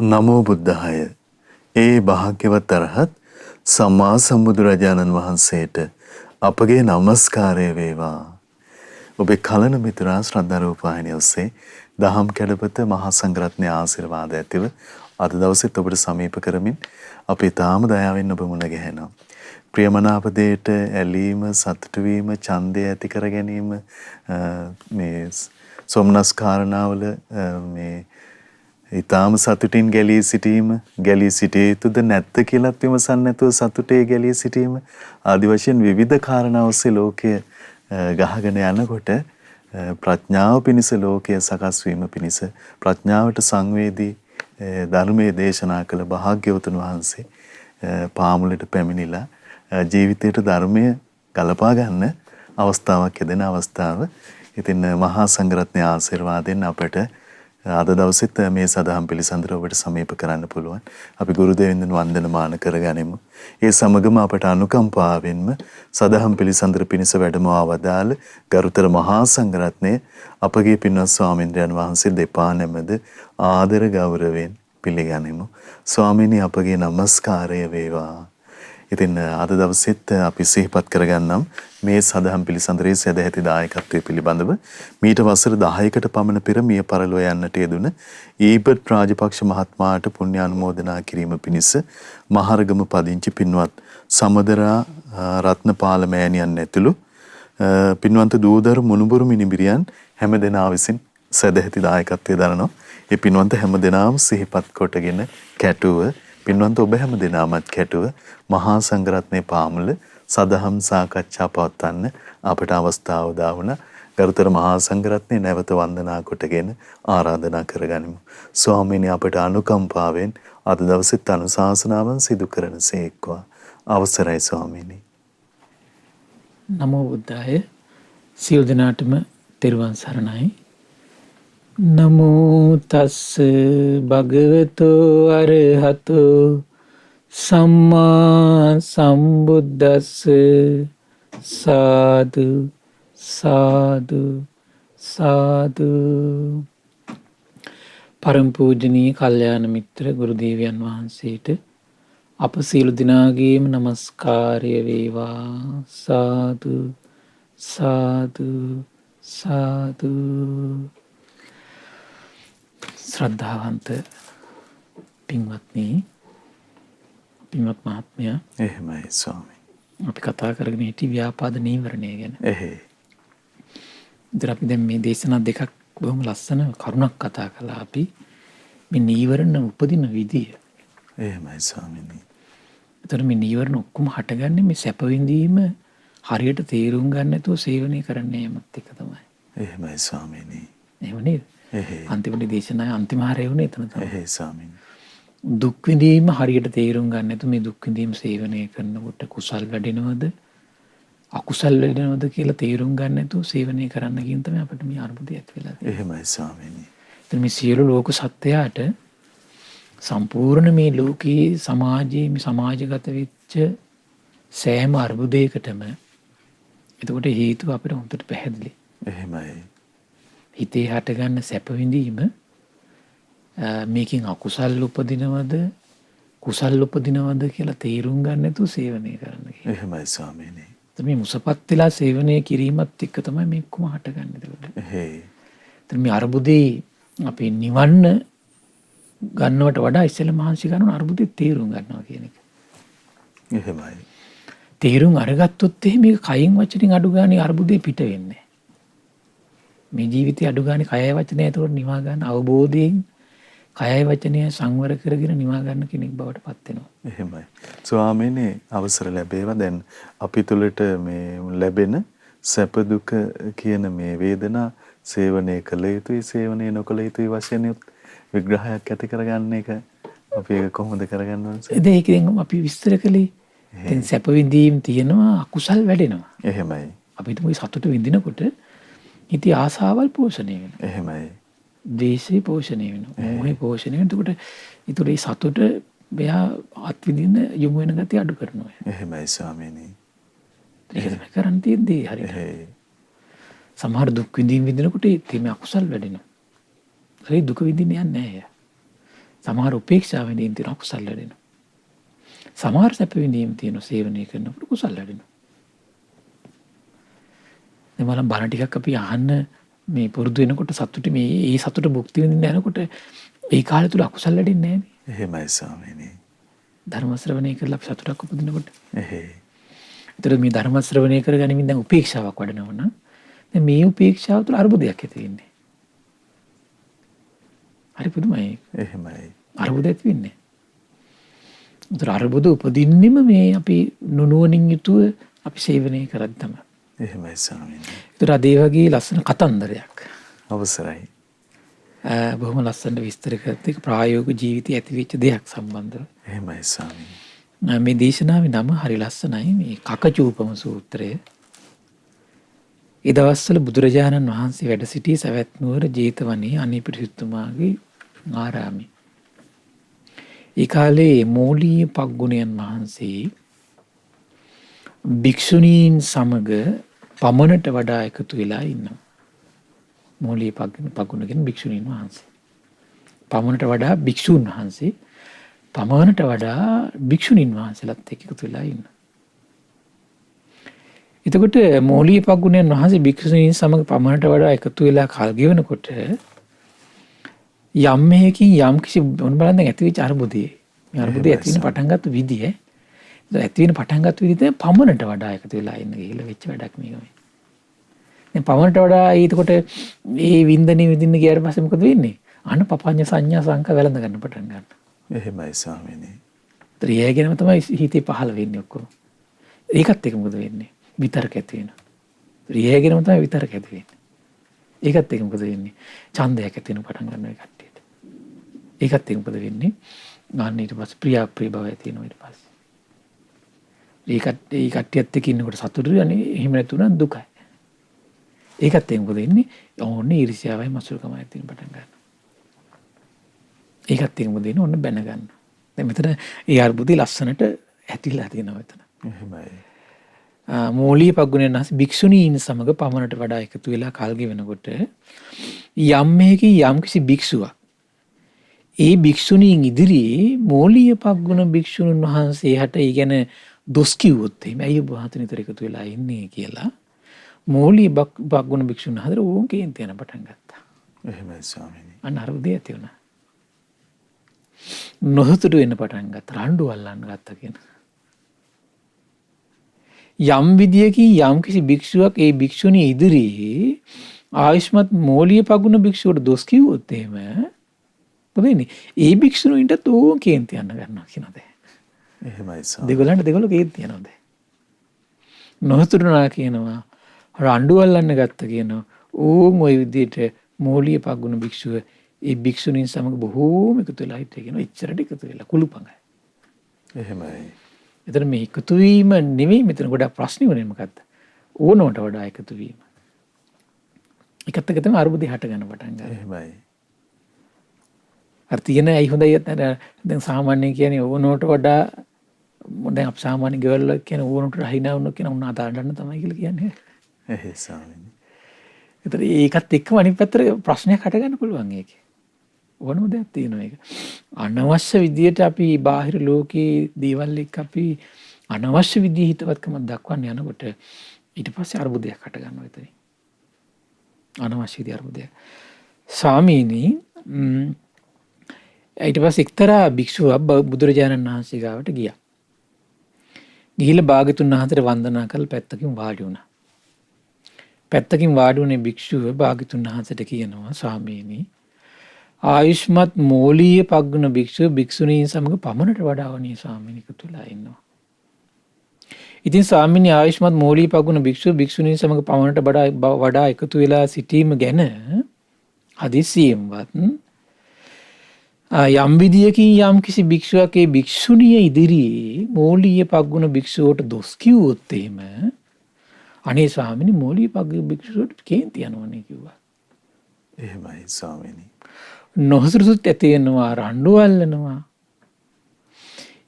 නමෝ බුද්ධාය. ඒ භාග්‍යවත් අරහත් සම්මා සම්බුදුරජාණන් වහන්සේට අපගේ নমස්කාරය වේවා. ඔබේ කලන මිතුරා ශ්‍රද්ධා රූපවාහිනිය ඔස්සේ දහම් කැඩපත මහා සංඝරත්නයේ ආශිර්වාද ඇතිව අද දවසෙත් ඔබට සමීප කරමින් අපි තාම දයාවෙන් ඔබ මුණ ගැහෙනවා. ප්‍රියමනාප දෙයට ඇලීම, සතුටු වීම, ඡන්දය ඇති කර ගැනීම මේ සොම්නස් කාරණාවල මේ ඊටාම සතුටින් ගැලී සිටිය යුතුද නැත්ද කියලාත් විමසන්නේ නැතුව සතුටේ ගැලී සිටීම ආදි වශයෙන් විවිධ කාරණා ඔස්සේ ලෝකය ගහගෙන යනකොට ප්‍රඥාව පිණිස ලෝකය සකස් වීම පිණිස ප්‍රඥාවට සංවේදී ධර්මයේ දේශනා කළ භාග්‍යවතුන් වහන්සේ පාමුලට පැමිණිලා ජීවිතයට ධර්මය ගලපා ගන්න අවස්ථාවක් ලැබෙන අවස්ථාව. ඉතින් මහා සංඝරත්නයේ ආශිර්වාදයෙන් අපට අද දවසෙත් මේ සදහම් පිළිසඳර ඔබට සමීප කරන්න පුළුවන්. අපි ගුරු දෙවියන් වන්දනමාන කරගනිමු. ඒ සමගම අපට අනුකම්පාවෙන්ම සදහම් පිළිසඳර පිණිස වැඩමවා වදාළ ගරුතර මහා සංඝරත්නයේ අපගේ පින්වත් ස්වාමීන් වහන්සේ දෙපා නැමද ආදර ගෞරවයෙන් පිළිගනිමු. ස්වාමීනි අපගේ নমස්කාරය වේවා. ඉතින් අද දවසෙත් අපි සිහිපත් කරගන්නම් මේ සදහම් පිළිසඳරේ සදැහැති දායකත්වයේ පිළිබඳව මීට වසර 10කට පමණ පෙර මිය පරලොව යන්නට යෙදුන ඊබට් රාජපක්ෂ මහත්මයාට පුණ්‍ය අනුමෝදනා කිරීම පිණිස මහරගම පදිංචි පින්වත් සමදරා රත්නපාල මෑණියන් ඇතුළු පින්වන්ත දූදරු මුණුබුරු මිනිබිරියන් හැමදෙනා විසින් සදැහැති දායකත්වයේ දරනවා. ඒ පින්වන්ත හැමදෙනාම සිහිපත් කොටගෙන කැටුව පින්වන්ත ඔබ හැම දිනමත් කැටුව මහා සංඝරත්නයේ පාමුල සදහම් සාකච්ඡා පවත්වන්න අපට අවස්ථාව උදා වුණා. ගරුතර මහා සංඝරත්නයේ නැවත වන්දනා කොටගෙන ආරාධනා කරගනිමු. ස්වාමීනි අපට අනුකම්පාවෙන් අද දවසෙත් අනුශාසනාවන් සිදු කරනසේක්වා. අවසරයි ස්වාමීනි. නමෝ බුද්ධාය. සියලු දෙනාටම තෙරුවන් සරණයි. නමෝ තස්ස භගවතෝ අරහතෝ සම්මා සම්බුද්දස්ස සාදු සාදු සාදු. පරම පූජනීය කල්යාණ මිත්‍ර ගුරු දේවයන් වහන්සේට අප සියලු දෙනාගේම নমස්කාරය වේවා. සාදු සාදු සාදු. ශ්‍රද්ධාවන්ත පින්වත්නි, පින්වත් මහත්මයා, එහෙමයි ස්වාමී. අපි කතා කරගෙන හිටි ව්‍යාපාද නීවරණය ගැන. එහෙයි. ඉතින් අපි දැන් මේ දේශනා දෙකක් බොහොම ලස්සන කරුණක් කතා කළා. අපි මේ නීවරණ උපදින විදිය. එහෙමයි ස්වාමීනි. ඒතර මේ නීවරණ ඔක්කොම හටගන්නේ මේ සැප විඳීම හරියට තේරුම් ගන්න නැතුව සේවනය කරන්න යමත් එක තමයි. එහෙමයි ස්වාමීනි. එහෙම නේද? අන්තිමට දේශනාවේ අන්තිම හරය වුණේ එතන තමයි. එහෙයි ස්වාමීනි. දුක් විඳීම හරියට තේරුම් ගන්න නැතු මේ දුක් විඳීම සේවනය කරනකොට කුසල් වැඩෙනවද අකුසල් වැඩෙනවද කියලා තේරුම් ගන්න නැතුව සේවනය කරන්න කියන තමයි අපිට මේ අර්බුදය ඇති වෙලා තියෙන්නේ. එහෙමයි ස්වාමීනි. ඉතින් මේ සියලු ලෝක සත්‍යයට සම්පූර්ණ මේ ලෝකයේ සමාජයේ මේ සමාජගත වෙච්ච සෑම අර්බුදයකටම එතකොට හේතුව අපිට හොඳට පැහැදිලි. එහෙමයි. හිතේ හටගන්න සැප විඳීම මේකෙන් අකුසල් උපදිනවද කුසල් උපදිනවද කියලා තේරුම් ගන්න නැතුව සේවනය කරන්න කියලා. එහෙමයි ස්වාමීනි. මේ මුසපත් වෙලා සේවනය කිරීමත් එක්ක තමයි මේ කොම හටගන්නේ එතකොට. එහෙයි. එතන මේ අර්බුදේ අපි නිවන්න ගන්නවට වඩා ඉස්සෙල්ලා මහන්සි ගන්න අර්බුදේ තේරුම් ගන්නවා කියන එක. එහෙමයි. තේරුම් අරගත්තොත් එහෙනම් මේක කයින් වචනින් අඩු ගානේ අර්බුදේ පිට වෙන්නේ. මේ ජීවිතේ අඩු ගානේ කයයි වචනය එතකොට නිවා ගන්න අවබෝධයෙන් කයයි වචනය සංවර කරගෙන නිවා ගන්න කෙනෙක් බවට පත් වෙනවා. එහෙමයි. ස්වාමීනි අවසර ලැබේවා. දැන් අපි තුළට මේ ලැබෙන සැප දුක කියන මේ වේදනා සේවනය කළ යුතුයි සේවනය නොකළ යුතුයි වශයෙන් විග්‍රහයක් ඇති කරගන්න එක අපි ඒක කොහොමද කරගන්නවද? ඒකෙන් අපි විස්තර කළේ දැන් සැප විඳීම් තියෙනවා අකුසල් වැඩෙනවා. එහෙමයි. අපි හිතමු සතුට විඳිනකොට ඉතින් ආසාවල් පෝෂණය වෙනවා. එහෙමයි. ද්වේෂය පෝෂණය වෙනවා. මෝහය පෝෂණය වෙනවා. එතකොට මේ සතුට මෙයා අත්විඳින්න යොමු වෙන ගතිය අඩු කරනවා. එහෙමයි ස්වාමීනි. ඒක තමයි කරන්න තියෙන්නේ හරියට. සමහර දුක් විඳිනකොට මේ අකුසල් වැඩෙනවා. ඒ දුක විඳින්න යන්නේ නැහැ. සමහර උපේක්ෂාව විඳීම් තියෙන කුසල් වැඩෙනවා. සමහර සැප විඳීම් තියෙන සේවනය කරනකොට කුසල් වැඩෙනවා. දැන් බලන්න බණ ටිකක් අපි අහන්න මේ පුරුදු වෙනකොට සතුට මේ සතුට භුක්ති විඳින්න යනකොට ඒ කාලය තුල අකුසල් වැඩෙන්නේ නැහැ නේ. එහෙමයි ස්වාමීනි. ධර්ම ශ්‍රවණය කරලා අපි සතුටක් උපදිනකොට. එහෙයි. ඒතර මේ ධර්ම ශ්‍රවණය කරගනිමින් දැන් උපේක්ෂාවක් වඩනවා නම් දැන් මේ උපේක්ෂාව තුළ අරුබුදයක් ඇති වෙන්නේ. හරි පුදුමයි. එහෙමයි. අරුබුද ඇති වෙන්නේ. ඒතර අරුබුද උපදින්නෙම මේ අපි නුනුවණින් යුතුව අපි සේවනය කරද්දී තමයි. එහෙමයි ස්වාමීනි. ඒතර අද ඒ වගේ ලස්සන කතන්දරයක්. අවසරයි. බොහොම ලස්සනට විස්තර කරත් ඒක ප්‍රායෝගික ජීවිතයේ ඇතිවෙච්ච දෙයක් සම්බන්ධව. එහෙමයි ස්වාමීනි. මේ දේශනාවේ නම හරි ලස්සනයි. මේ කකචූපම සූත්‍රය. ඒ දවස්වල බුදුරජාණන් වහන්සේ වැඩ සිටි සවැත් නුවර ජේතවනයේ අනිපිරිසුතුමාගේ ආරාමයේ. ඒ කාලේ මෝලීය පග්ගුණයන් වහන්සේ භික්ෂුණීන් සමග පමණට වඩා එකතු වෙලා ඉන්නවා. මෝලීය පග්ගුණ කියන භික්ෂුණීන් වහන්සේ. පමණට වඩා භික්ෂුන් වහන්සේ පමණට වඩා භික්ෂුණීන් වහන්සේලාත් එක්ක එකතු වෙලා ඉන්නවා. එතකොට මෝලීය පග්ගුණයන් වහන්සේ භික්ෂුණීන් සමග පමණට වඩා එකතු වෙලා කල් ගෙවනකොට යම් මේකින් යම් කිසි මොන බලන්න ඇතිවෙච්ච අරුබුදේ. මේ අරුබුදේ ඇති වෙන පටන් ගත්ත විදිය ඇති වෙන පටන් ගත්ත විදිහ පමණට වඩා එකතු වෙලා ඉන්න ගිහිල්ලා වෙච්ච වැඩක් මේක. දැන් පමණට වඩා ඊටකොට මේ වින්දනේ විඳින්න ගියාට පස්සේ මොකද වෙන්නේ? අන්න පපඤ්ඤ සංඥා සංක වැළඳ ගන්න පටන් ගන්නවා. එහෙමයි ස්වාමීනි. ත්‍රියයගෙනම තමයි හිතේ පහළ වෙන්නේ ඔක්කොම. ඒකත් එක මොකද වෙන්නේ? විතරක ඇති වෙනවා. ත්‍රියයගෙනම තමයි විතරක ඇති වෙන්නේ. ඒකත් එක මොකද වෙන්නේ? ඡන්දයක් ඇති වෙන පටන් ගන්නවා ඒ කට්ටියට. ඒකත් එක මොකද වෙන්නේ? ගන්න ඊට පස්සේ ප්‍රිය භව ඇති වෙනවා ඊට පස්සේ. ඒ කට්ටියත් එක්ක ඉන්නකොට සතුටුයි අනේ එහෙම නැතුණා දුකයි. ඒකත් එක මොකද වෙන්නේ? ඕන්නේ ඊර්ෂ්‍යාවයි මසුරුකමයි ඇති වෙන පටන් ගන්නවා. ඒකත් එක මොකද වෙන්නේ? ඕන්න බැන ගන්නවා. දැන් මෙතන ඒ අරුබුදේ ලස්සනට ඇතිලා තියෙනවා මෙතන. එහෙමයි. මෝලීය පග්ගුණයන් වහන්සේ භික්ෂුණීන් සමග පමණට වඩා එකතු වෙලා කල් ගෙවනකොට යම් මේකේ යම් කිසි භික්ෂුවක් ඒ භික්ෂුණීන් ඉදිරියේ මෝලීය පග්ගුණ භික්ෂුණන් වහන්සේ හට ඒ ගැන දොස් කිව්වොත් එහෙම ඇයි ඔබ වහන්සේ නිතර එකතු වෙලා ඉන්නේ කියලා මෝලීය පග්ගුණ භික්ෂුන් හතර ඕන් කේන්ති යන පටන් ගත්තා. එහෙමයි ස්වාමීනි. අන්න අරුබුදේ ඇති වුණා. නොහතුරු වෙන්න පටන් ගත්තා. රණ්ඩු අල්ලන්න ගත්තා කියන. යම් විදියකින් යම් කිසි භික්ෂුවක් ඒ භික්ෂුණිය ඉදිරියේ ආයුෂ්මත් මෝලීය පගුණ භික්ෂුවට දොස් කිව්වොත් එහෙම මොකද වෙන්නේ? ඒ භික්ෂුණීන්ට ඕන් කේන්ති යන්න ගන්නවා කියනද? එහෙමයි ස්වාමීනි. දෙගොල්ලෝ කේන්ති යනවාද? නොහතුරුනා කියනවා රණ්ඩු අල්ලන්න ගත්ත කියනවා. ඕන් ওই විදියට මෝලීය පගුණ භික්ෂුව ඒ භික්ෂුණීන් සමග බොහෝම එකතු වෙලා හිටිය කියනවා. ඉච්චරට එකතු වෙලා කුළුපඟයි. එහෙමයි. එතන මේ එකතු වීම නෙවෙයි මෙතන ගොඩක් ප්‍රශ්න වෙන්නේ මොකද්ද? ඕනවට වඩා එකතු වීම. එකත් එක තමයි අරුබුදේ හට ගන්න පටන් ගන්න. එහෙමයි. අර තියෙන ඇයි හොඳයි දැන් සාමාන්‍යයෙන් කියන්නේ ඕනවට වඩා දැන් අප සාමාන්‍ය ගෙවල් වල කියන ඕනට රහිනා වුණා කියන උන් අදාළන්න තමයි කියලා කියන්නේ. එහෙයි ස්වාමීනි. ඒතර ඒකත් එක්කම අනිත් පැත්තට ප්‍රශ්නයක් හට ගන්න පුළුවන් ඒකේ. ඕනම දෙයක් තියෙනවා ඒක. අනවශ්‍ය විදියට අපි බාහිර ලෝකේ දේවල් එක්ක අපි අනවශ්‍ය විදිහේ හිතවත්කමක් දක්වන්න යනකොට ඊට පස්සේ අරුබුදයක් හට ගන්නවා එතනින්. අනවශ්‍ය විදිහ අරුබුදයක්. ස්වාමීනි ඊට පස්සේ එක්තරා භික්ෂුවක් බුදුරජාණන් වහන්සේ ගාවට ගියා. ගිහිල්ලා භාග්‍යතුන් වහන්සේට වන්දනා කරලා පැත්තකින් වාඩි වුණා. පැත්තකින් වාඩි වුණේ භික්ෂුව භාග්‍යතුන් වහන්සේට කියනවා ස්වාමීනි ආයුෂ්මත් මෝලීය පග්ගුණ භික්ෂුව භික්ෂුණීන් සමග පමණට වඩා වණී ස්වාමීනි එකතු වෙලා ඉන්නවා. ඉතින් ස්වාමීනි ආයුෂ්මත් මෝලීය පග්ගුණ භික්ෂුව භික්ෂුණීන් සමග පමණට වඩා එකතු වෙලා සිටීම ගැන හදිසියෙන්වත් යම් විදියකින් යම් කිසි භික්ෂුවක් ඒ භික්ෂුණිය ඉදිරියේ මෝලීය පග්ගුණ භික්ෂුවට දොස් කිව්වොත් එහෙම අනේ ස්වාමීනි මෝලීය පග්ගුණ භික්ෂුවට කේන්ති යනවනේ කිව්වා. එහෙමයි ස්වාමීනි. නොහසුරුසුත් ඇති වෙනවා රණ්ඩු අල්ලනවා.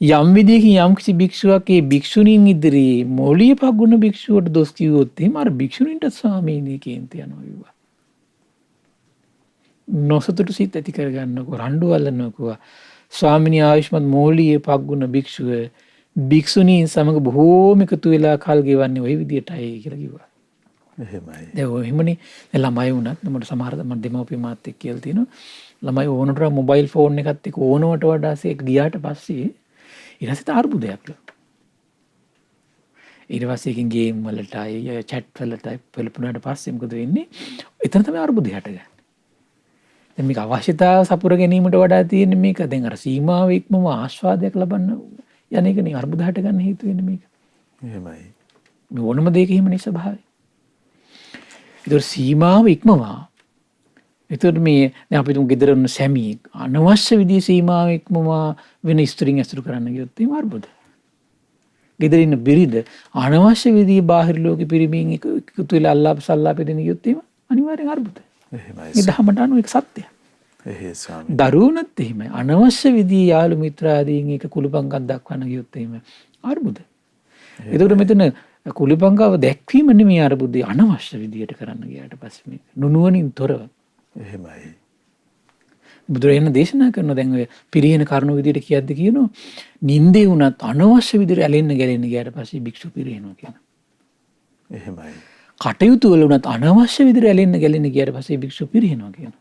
යම් විදියකින් යම් කිසි භික්ෂුවක් ඒ භික්ෂුණීන් ඉදිරියේ මෝලීය පග්ගුණ භික්ෂුවට දොස් කිව්වොත් එහෙම අර භික්ෂුණීන්ට ස්වාමීනි කේන්ති යනවා කිව්වා. නොසතුටු සිත් ඇති කරගන්නකෝ රණ්ඩු අල්ලනකෝ ස්වාමිනී ආයුෂ්මත් මෝලීයේ පග්ගුණ භික්ෂුව භික්ෂුණීන් සමග බොහෝම එකතු වෙලා කල් ගෙවන්නේ ওই විදියටයි කියලා කිව්වා. එහෙමයි. දැන් ඔය හිමනේ ළමයි වුණත් මට සමහර මම දෙමව්පිය මාත් එක්ක කියලා තියෙනවා. ළමයි ඕනට මොබයිල් ෆෝන් එකත් එක්ක ඕනවට වඩා ඒක ගියාට පස්සේ ඊට පස්සේ අර්බුදයක්ලු. ඊට පස්සේ එකකින් ගේම් වලටයි චැට් වලටයි පෙළපුණාට පස්සේ මොකද වෙන්නේ? එතන තමයි අර්බුදය හටගන්නේ. දැන් මේක අවශ්‍යතාව සපුර ගැනීමට වඩා තියෙන්නේ මේක දැන් අර සීමාව ඉක්මව ආස්වාදයක් ලබන්න යන එක නේ අර්බුද හට ගන්න හේතු වෙන්නේ මේක. එහෙමයි. මේ ඕනම දෙයක හිමනේ ස්වභාවය. ඒතර සීමාව ඉක්මවා. ඒතර මේ දැන් අපි තුන් ගෙදර ఉన్న සැමී අනවශ්‍ය විදිහේ සීමාව ඉක්මවා වෙන ස්ත්‍රීන් ඇසුරු කරන්න ගියොත් ඒ අර්බුද. ගෙදර ඉන්න බිරිඳ අනවශ්‍ය විදිහේ බාහිර ලෝකෙ පිරිමින් එකතු වෙලා අල්ලාප සල්ලාප දෙන ගියොත් ඒ අනිවාර්යෙන් අර්බුද. එහෙමයි. මේ දහමට අනුව ඒක සත්‍යයක්. එහෙයි ස්වාමී. දරුවනත් එහෙමයි. අනවශ්‍ය විදිහේ යාළු මිත්‍රාදීන් එක කුළුපංකම් දක්වන්න ගියොත් එහෙම අර්බුද. ඒකට මෙතන කුළුපංකව දැක්වීම නෙමෙයි අර්බුදේ අනවශ්‍ය විදිහට කරන්න ගියාට පස්සේ මේක නුනුවණින් තොරව. එහෙමයි. බුදුරජාණන් දේශනා කරන දැන් ඔය පිරිහෙන කරුණු විදිහට කියද්දි කියනවා නින්දේ වුණත් අනවශ්‍ය විදිහට ඇලෙන්න ගැලෙන්න ගියාට පස්සේ භික්ෂු පිරිහෙනවා කියන. එහෙමයි. කටයුතු වල වුණත් අනවශ්‍ය විදිහට ඇලෙන්න ගැලෙන්න ගියාට පස්සේ භික්ෂු පිරිහෙනවා කියන.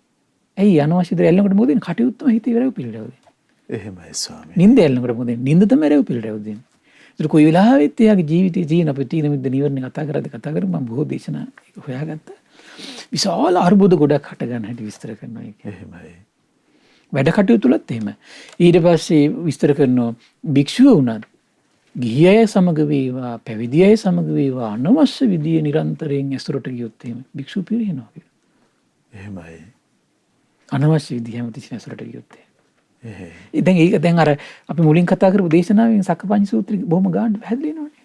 ඇයි අනවශ්‍ය විදිහට ඇලෙනකොට මොකද වෙන්නේ? කටයුත්තම හිතේ වැරෙව පිළිරෙව දෙන්නේ. එහෙමයි ස්වාමී. නින්ද ඇලෙනකොට මොකද වෙන්නේ? නින්ද තමයි වැරෙව පිළිරෙව දෙන්නේ. ඒක කොයි වෙලාවෙත් එයාගේ ජීවිතයේ තියෙන අපේ තීන මිද්ද නිවර්ණ කතා කරද්දී මම බොහෝ දේශනා හොයාගත්තා. විශාල අර්බුද ගොඩක් හට ගන්න හැටි විස්තර කරනවා ඒක. එහෙමයි. වැඩ කටයුතු තුලත් එහෙම. ඊට පස්සේ විස්තර කරනවා භික්ෂුව වුණත් ගිහි අය සමග වේවා පැවිදි අය සමග වේවා අනවශ්‍ය විදියේ නිරන්තරයෙන් ඇසුරට ගියොත් එහෙම භික්ෂු පිරිනනවා කියලා. එහෙමයි. අනවශ්‍ය විදිහ හැමතිස්සෙම ඇසුරට ගියොත් එහෙයි. දැන් ඒක දැන් අර අපි මුලින් කතා කරපු දේශනාවෙන් සක්කපඤ්ඤ සූත්‍රය බොහොම ගාන්න පැහැදිලි වෙනවනේ.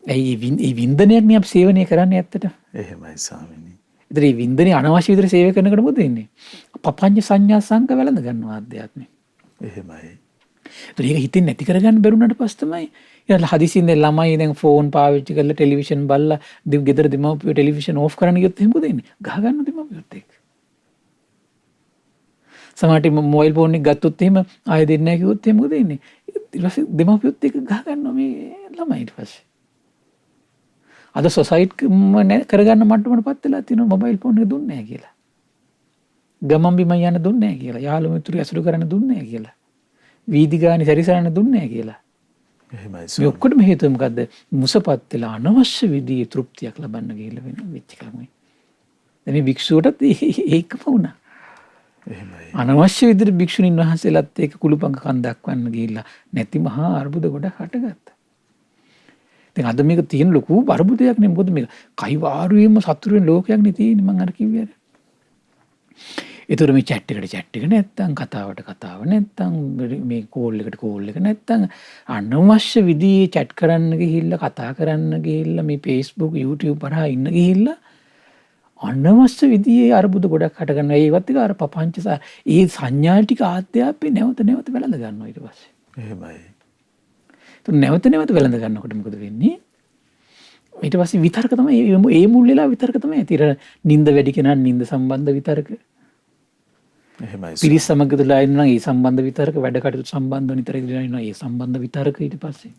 ඒ වින්දනයක් නේ අපි සේවනය කරන්නේ ඇත්තට. එහෙමයි ස්වාමීනි. ඒතර මේ වින්දනේ අනවශ්‍ය විදිහට සේවය කරනකොට මොකද වෙන්නේ? පපංච සංඥා සංක වැළඳ ගන්නවා අධ්‍යාත්මය. එහෙමයි. ඒතර ඒක හිතෙන් නැති කරගන්න බැරුණාට පස්සේ තමයි ඊට හදිසියෙන් දැන් ළමයි දැන් ෆෝන් පාවිච්චි කරලා ටෙලිවිෂන් බලලා ගෙදර දෙමව්පියෝ ටෙලිවිෂන් ඕෆ් කරන්න ගියොත් එහෙම මොකද වෙන්නේ? ගහ ගන්න දෙමව්පියොත් එක්ක. සමහරට මොබයිල් ෆෝන් එක ගත්තොත් එහෙම ආයෙ දෙන්නේ නැහැ කිව්වොත් එහෙම මොකද වෙන්නේ? ඊට පස්සේ දෙමව්පියොත් එක්ක ගහ ගන්නවා මේ ළමයි ඊට පස්සේ. අද සොසයිට් කරගන්න මට්ටමකටපත් වෙලා තියෙනවා මොබයිල් ෆෝන් එක දුන්නේ නැහැ කියලා. ගමන් බිමන් යන්න දුන්නේ නැහැ කියලා. යාළු මිතුරු ඇසුරු කරන්න දුන්නේ නැහැ කියලා. වීදි ගානේ සැරිසරන්න දුන්නේ නැහැ කියලා. එහෙමයි මේ ස්වාමී. ඔක්කොටම හේතුව මොකද්ද? මුසපත් වෙලා අනවශ්‍ය විදිහේ තෘප්තියක් ලබන්න ගිහිල්ලා වෙන වෙච්ච කමයි. දැන් මේ භික්ෂුවටත් ඒකම වුණා. එහෙමයි. අනවශ්‍ය විදිහට භික්ෂුණීන් වහන්සේලාත් ඒක කුළුපංකම් දක්වන්න ගිහිල්ලා නැති මහා අර්බුද ගොඩක් හටගත්තා. දැන් අද මේක තියෙන ලොකු අර්බුදයක් නේ. මොකද මේක කයිවාරුවේම සතුරු වෙන ලෝකයක් නේ තියෙන්නේ මම අර කිව්වේ. ඒතර මේ chat එකට එක නැත්තම් කතාවට කතාව නැත්තම් මේ කෝල් එකට කෝල් එක නැත්තම් අනවශ්‍ය විදිහේ chat කරන්න ගිහිල්ලා කතා කරන්න ගිහිල්ලා මේ Facebook YouTube පරහා ඉන්න ගිහිල්ලා අනවශ්‍ය විදිහේ අර්බුද ගොඩක් හට ගන්නවා. ඒවත් එක අර පපංච ඒ සංඥා ටික ආත්‍යාපේ නැවත වැළඳ ගන්නවා ඊට පස්සේ. එහෙමයි. නැවත වැළඳ ගන්නකොට මොකද වෙන්නේ? ඊට පස්සේ විතර්ක තමයි ඒ මුල් වෙලා විතර්ක තමයි ඇති. නින්ද වැඩි කෙනා නින්ද සම්බන්ධ විතර්ක. එහෙමයි. පිරිස් සමග තුලා ඉන්නවා ඒ සම්බන්ධ විතර්ක. වැඩ කටයුතු සම්බන්ධව නිතර ඉඳලා ඉන්නවා ඒ සම්බන්ධ විතර්ක ඊට පස්සේ.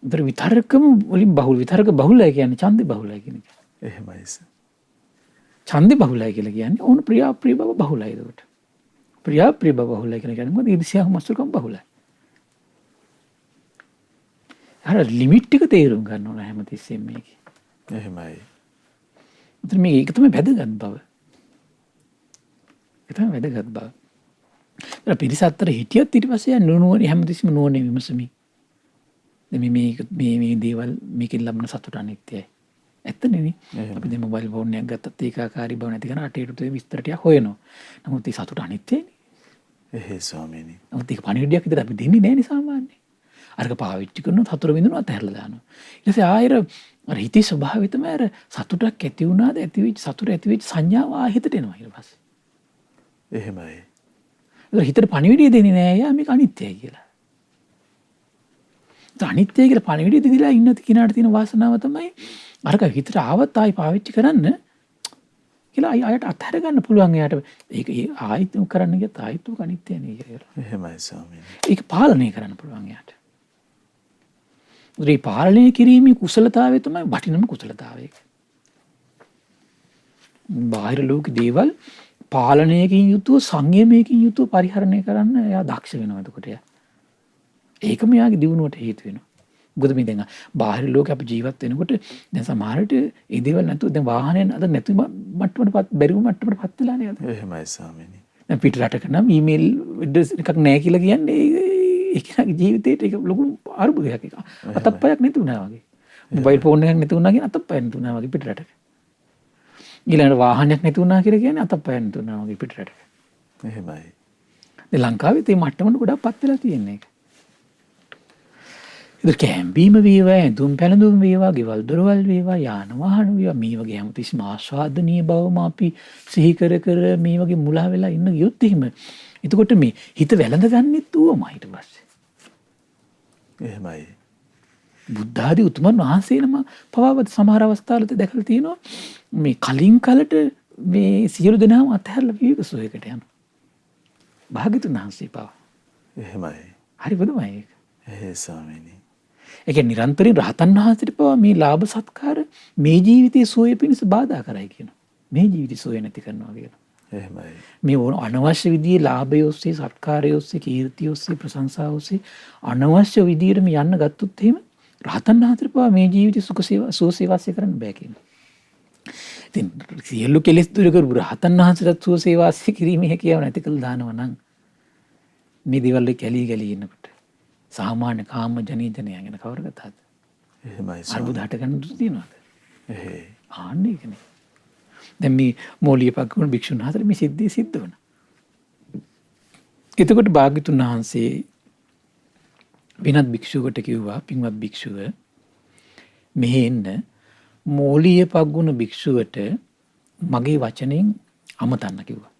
ඒතර විතර්කම වලින් බහුල විතර්ක බහුලයි කියන්නේ ඡන්දේ බහුලයි කියන එක. එහෙමයි. ඡන්දේ බහුලයි කියලා කියන්නේ ඕන ප්‍රිය බව බහුලයි ඒකට. ප්‍රිය බව බහුලයි කියන්නේ මොකද? ඊර්ෂ්‍යාව මස්සුකම් බහුලයි. අර ලිමිට් එක තේරුම් ගන්න ඕන හැමතිස්සෙම මේකේ. එහෙමයි. ඒතර මේක තමයි වැදගත් බව. ඒක තමයි වැදගත් බව. ඒතර පිරිස අතර හිටියත් ඊට පස්සේ නුනුවණ හැමතිස්සෙම නුවණ විමසමි. දැන් මේ දේවල් මේකෙන් ලබන සතුට අනිත්‍යයි. ඇත්තනේ. අපි දැන් මොබයිල් ෆෝන් එකක් ගත්තත් ඒකාකාරී බව නැති කරන අටේට විස්තර ටිකක් හොයනවා. නමුත් ඒ සතුට අනිත්‍යයිනේ. එහෙයි ස්වාමීනි. නමුත් ඒක පණිවිඩයක් විදිහට අපි දෙන්නේ නැහැ නේ සාමාන්‍යයෙන්. අරක පාවිච්චි කරනවා හතර විඳිනවා අතහැරලා දානවා. ඊට පස්සේ ආයෙර අර හිතේ ස්වභාවය තමයි අර සතුටක් ඇති වුණාද සතුට ඇති වෙච්ච සංඥාව ආයෙත් එනවා ඊට පස්සේ. එහෙමයි. ඒක හිතට පණිවිඩය දෙන්නේ නෑ යා මේක අනිත්‍යයි කියලා. ඒ අනිත්‍යයි කියලා පණිවිඩය දෙදලා ඉන්න කෙනාට තියෙන වාසනාව තමයි අරක හිතට ආවත් ආයි පාවිච්චි කරන්න කියලා අයට අත්හැර ගන්න පුළුවන් එයාට. ඒක ආයෙත් කරන්න ගියත් ආයෙත් උක අනිත්‍ය නේ කියලා. එහෙමයි ස්වාමීනි. ඒක පාලනය කරන්න පුළුවන් එයාට. ඒ පාලනය කිරීමේ කුසලතාවය තමයි වටිනම කුසලතාවය. බාහිර ලෝක දේවල් පාලනයකින් යුතුව සංයමයකින් යුතුව පරිහරණය කරන්න එයා දක්ෂ වෙනවා එතකොට එයා. ඒකම එයාගේ දියුණුවට හේතු වෙනවා. මොකද මේ දැන් බාහිර ලෝකේ අපි ජීවත් වෙනකොට දැන් සමහරට ඒ දේවල් නැතුව දැන් වාහනයන් අද නැති මට්ටමටපත් බැරිව මට්ටමටපත් වෙලා නේද? එහෙමයි ස්වාමීනි. දැන් පිට රටක නම් ඊමේල් ඇඩ්‍රස් එකක් නැහැ කියලා කියන්නේ ඒකේ ජීවිතේට ඒක ලොකු අරුබුදයක් එක. අතප්පයක් නැති වුණා වගේ. මොබයිල් ෆෝන් එකක් නැති වුණා කියන්නේ අතප්පයක් නැති වුණා වගේ පිට රටක. ඊළඟට වාහනයක් නැති වුණා කියලා කියන්නේ අතප්පයක් නැති වුණා වගේ පිට රටක. එහෙමයි. දැන් ලංකාවේ මේ මට්ටමට ගොඩක් පත් වෙලා තියෙන එක. ඉතින් කැම්බීම වේවා, ඇඳුම් පැළඳුම් වේවා, ගෙවල් දොරවල් වේවා, යාන වාහන වේවා, මේ වගේ හැමතිස්සෙම ආස්වාදනීය බවම අපි සිහි කර කර මේ වගේ මුලා වෙලා ඉන්න ගියොත් එහෙම එතකොට මේ හිත වැළඳ ගන්නෙත් ඌවමයි ඊට පස්සේ. එහෙමයි. බුද්ධ ආදී උතුමන් වහන්සේනම පවාවද සමහර අවස්ථාවලදී දැකලා තියෙනවා මේ කලින් කලට මේ සියලු දෙනාම අතහැරලා විවේක සොයකට යනවා. භාග්‍යතුන් වහන්සේ පවා. එහෙමයි. හරි බුදුමයි ඒක. එහෙයි ස්වාමීනි. ඒ කියන්නේ නිරන්තරයෙන් රහතන් වහන්සේට පවා මේ ලාභ සත්කාර මේ ජීවිතයේ සෝය පිණිස බාධා කරයි කියනවා. මේ ජීවිතේ සෝය නැති කරනවා කියනවා. එහෙමයි. මේ අනවශ්‍ය විදිහේ ලාභය ඔස්සේ, සත්කාරය ඔස්සේ, කීර්තිය ඔස්සේ, ප්‍රශංසාව ඔස්සේ අනවශ්‍ය විදිහට මේ යන්න ගත්තොත් එහෙම රහතන් වහන්සේට පවා මේ ජීවිතේ සුඛ සේවා සුව සේවාසය කරන්න බෑ කියනවා. ඉතින් සියලු කෙලෙස් දුරු කරපු රහතන් වහන්සේට සුව සේවාසය කිරීමේ හැකියාව නැති කළ දානවා නම් මේ දේවල් කැලී කැලී ඉන්නකොට සාමාන්‍ය කාම ජනීජනය ගැන කවර කතාවද? එහෙමයි. අරුබුද හට ගන්න දුක තියනවාද? එහෙයි. ආන්නේ ඒකනේ. දැන් මේ මෝලියපක් වුණ භික්ෂුන් වහන්සේ මේ සිද්ධිය සිද්ධ වුණා. එතකොට භාග්‍යතුන් වහන්සේ විනත් භික්ෂුවකට කිව්වා, පින්වත් භික්ෂුව මෙහෙ එන්න මෝලියපක් වුණ භික්ෂුවට මගේ වචනෙන් අමතන්න කිව්වා.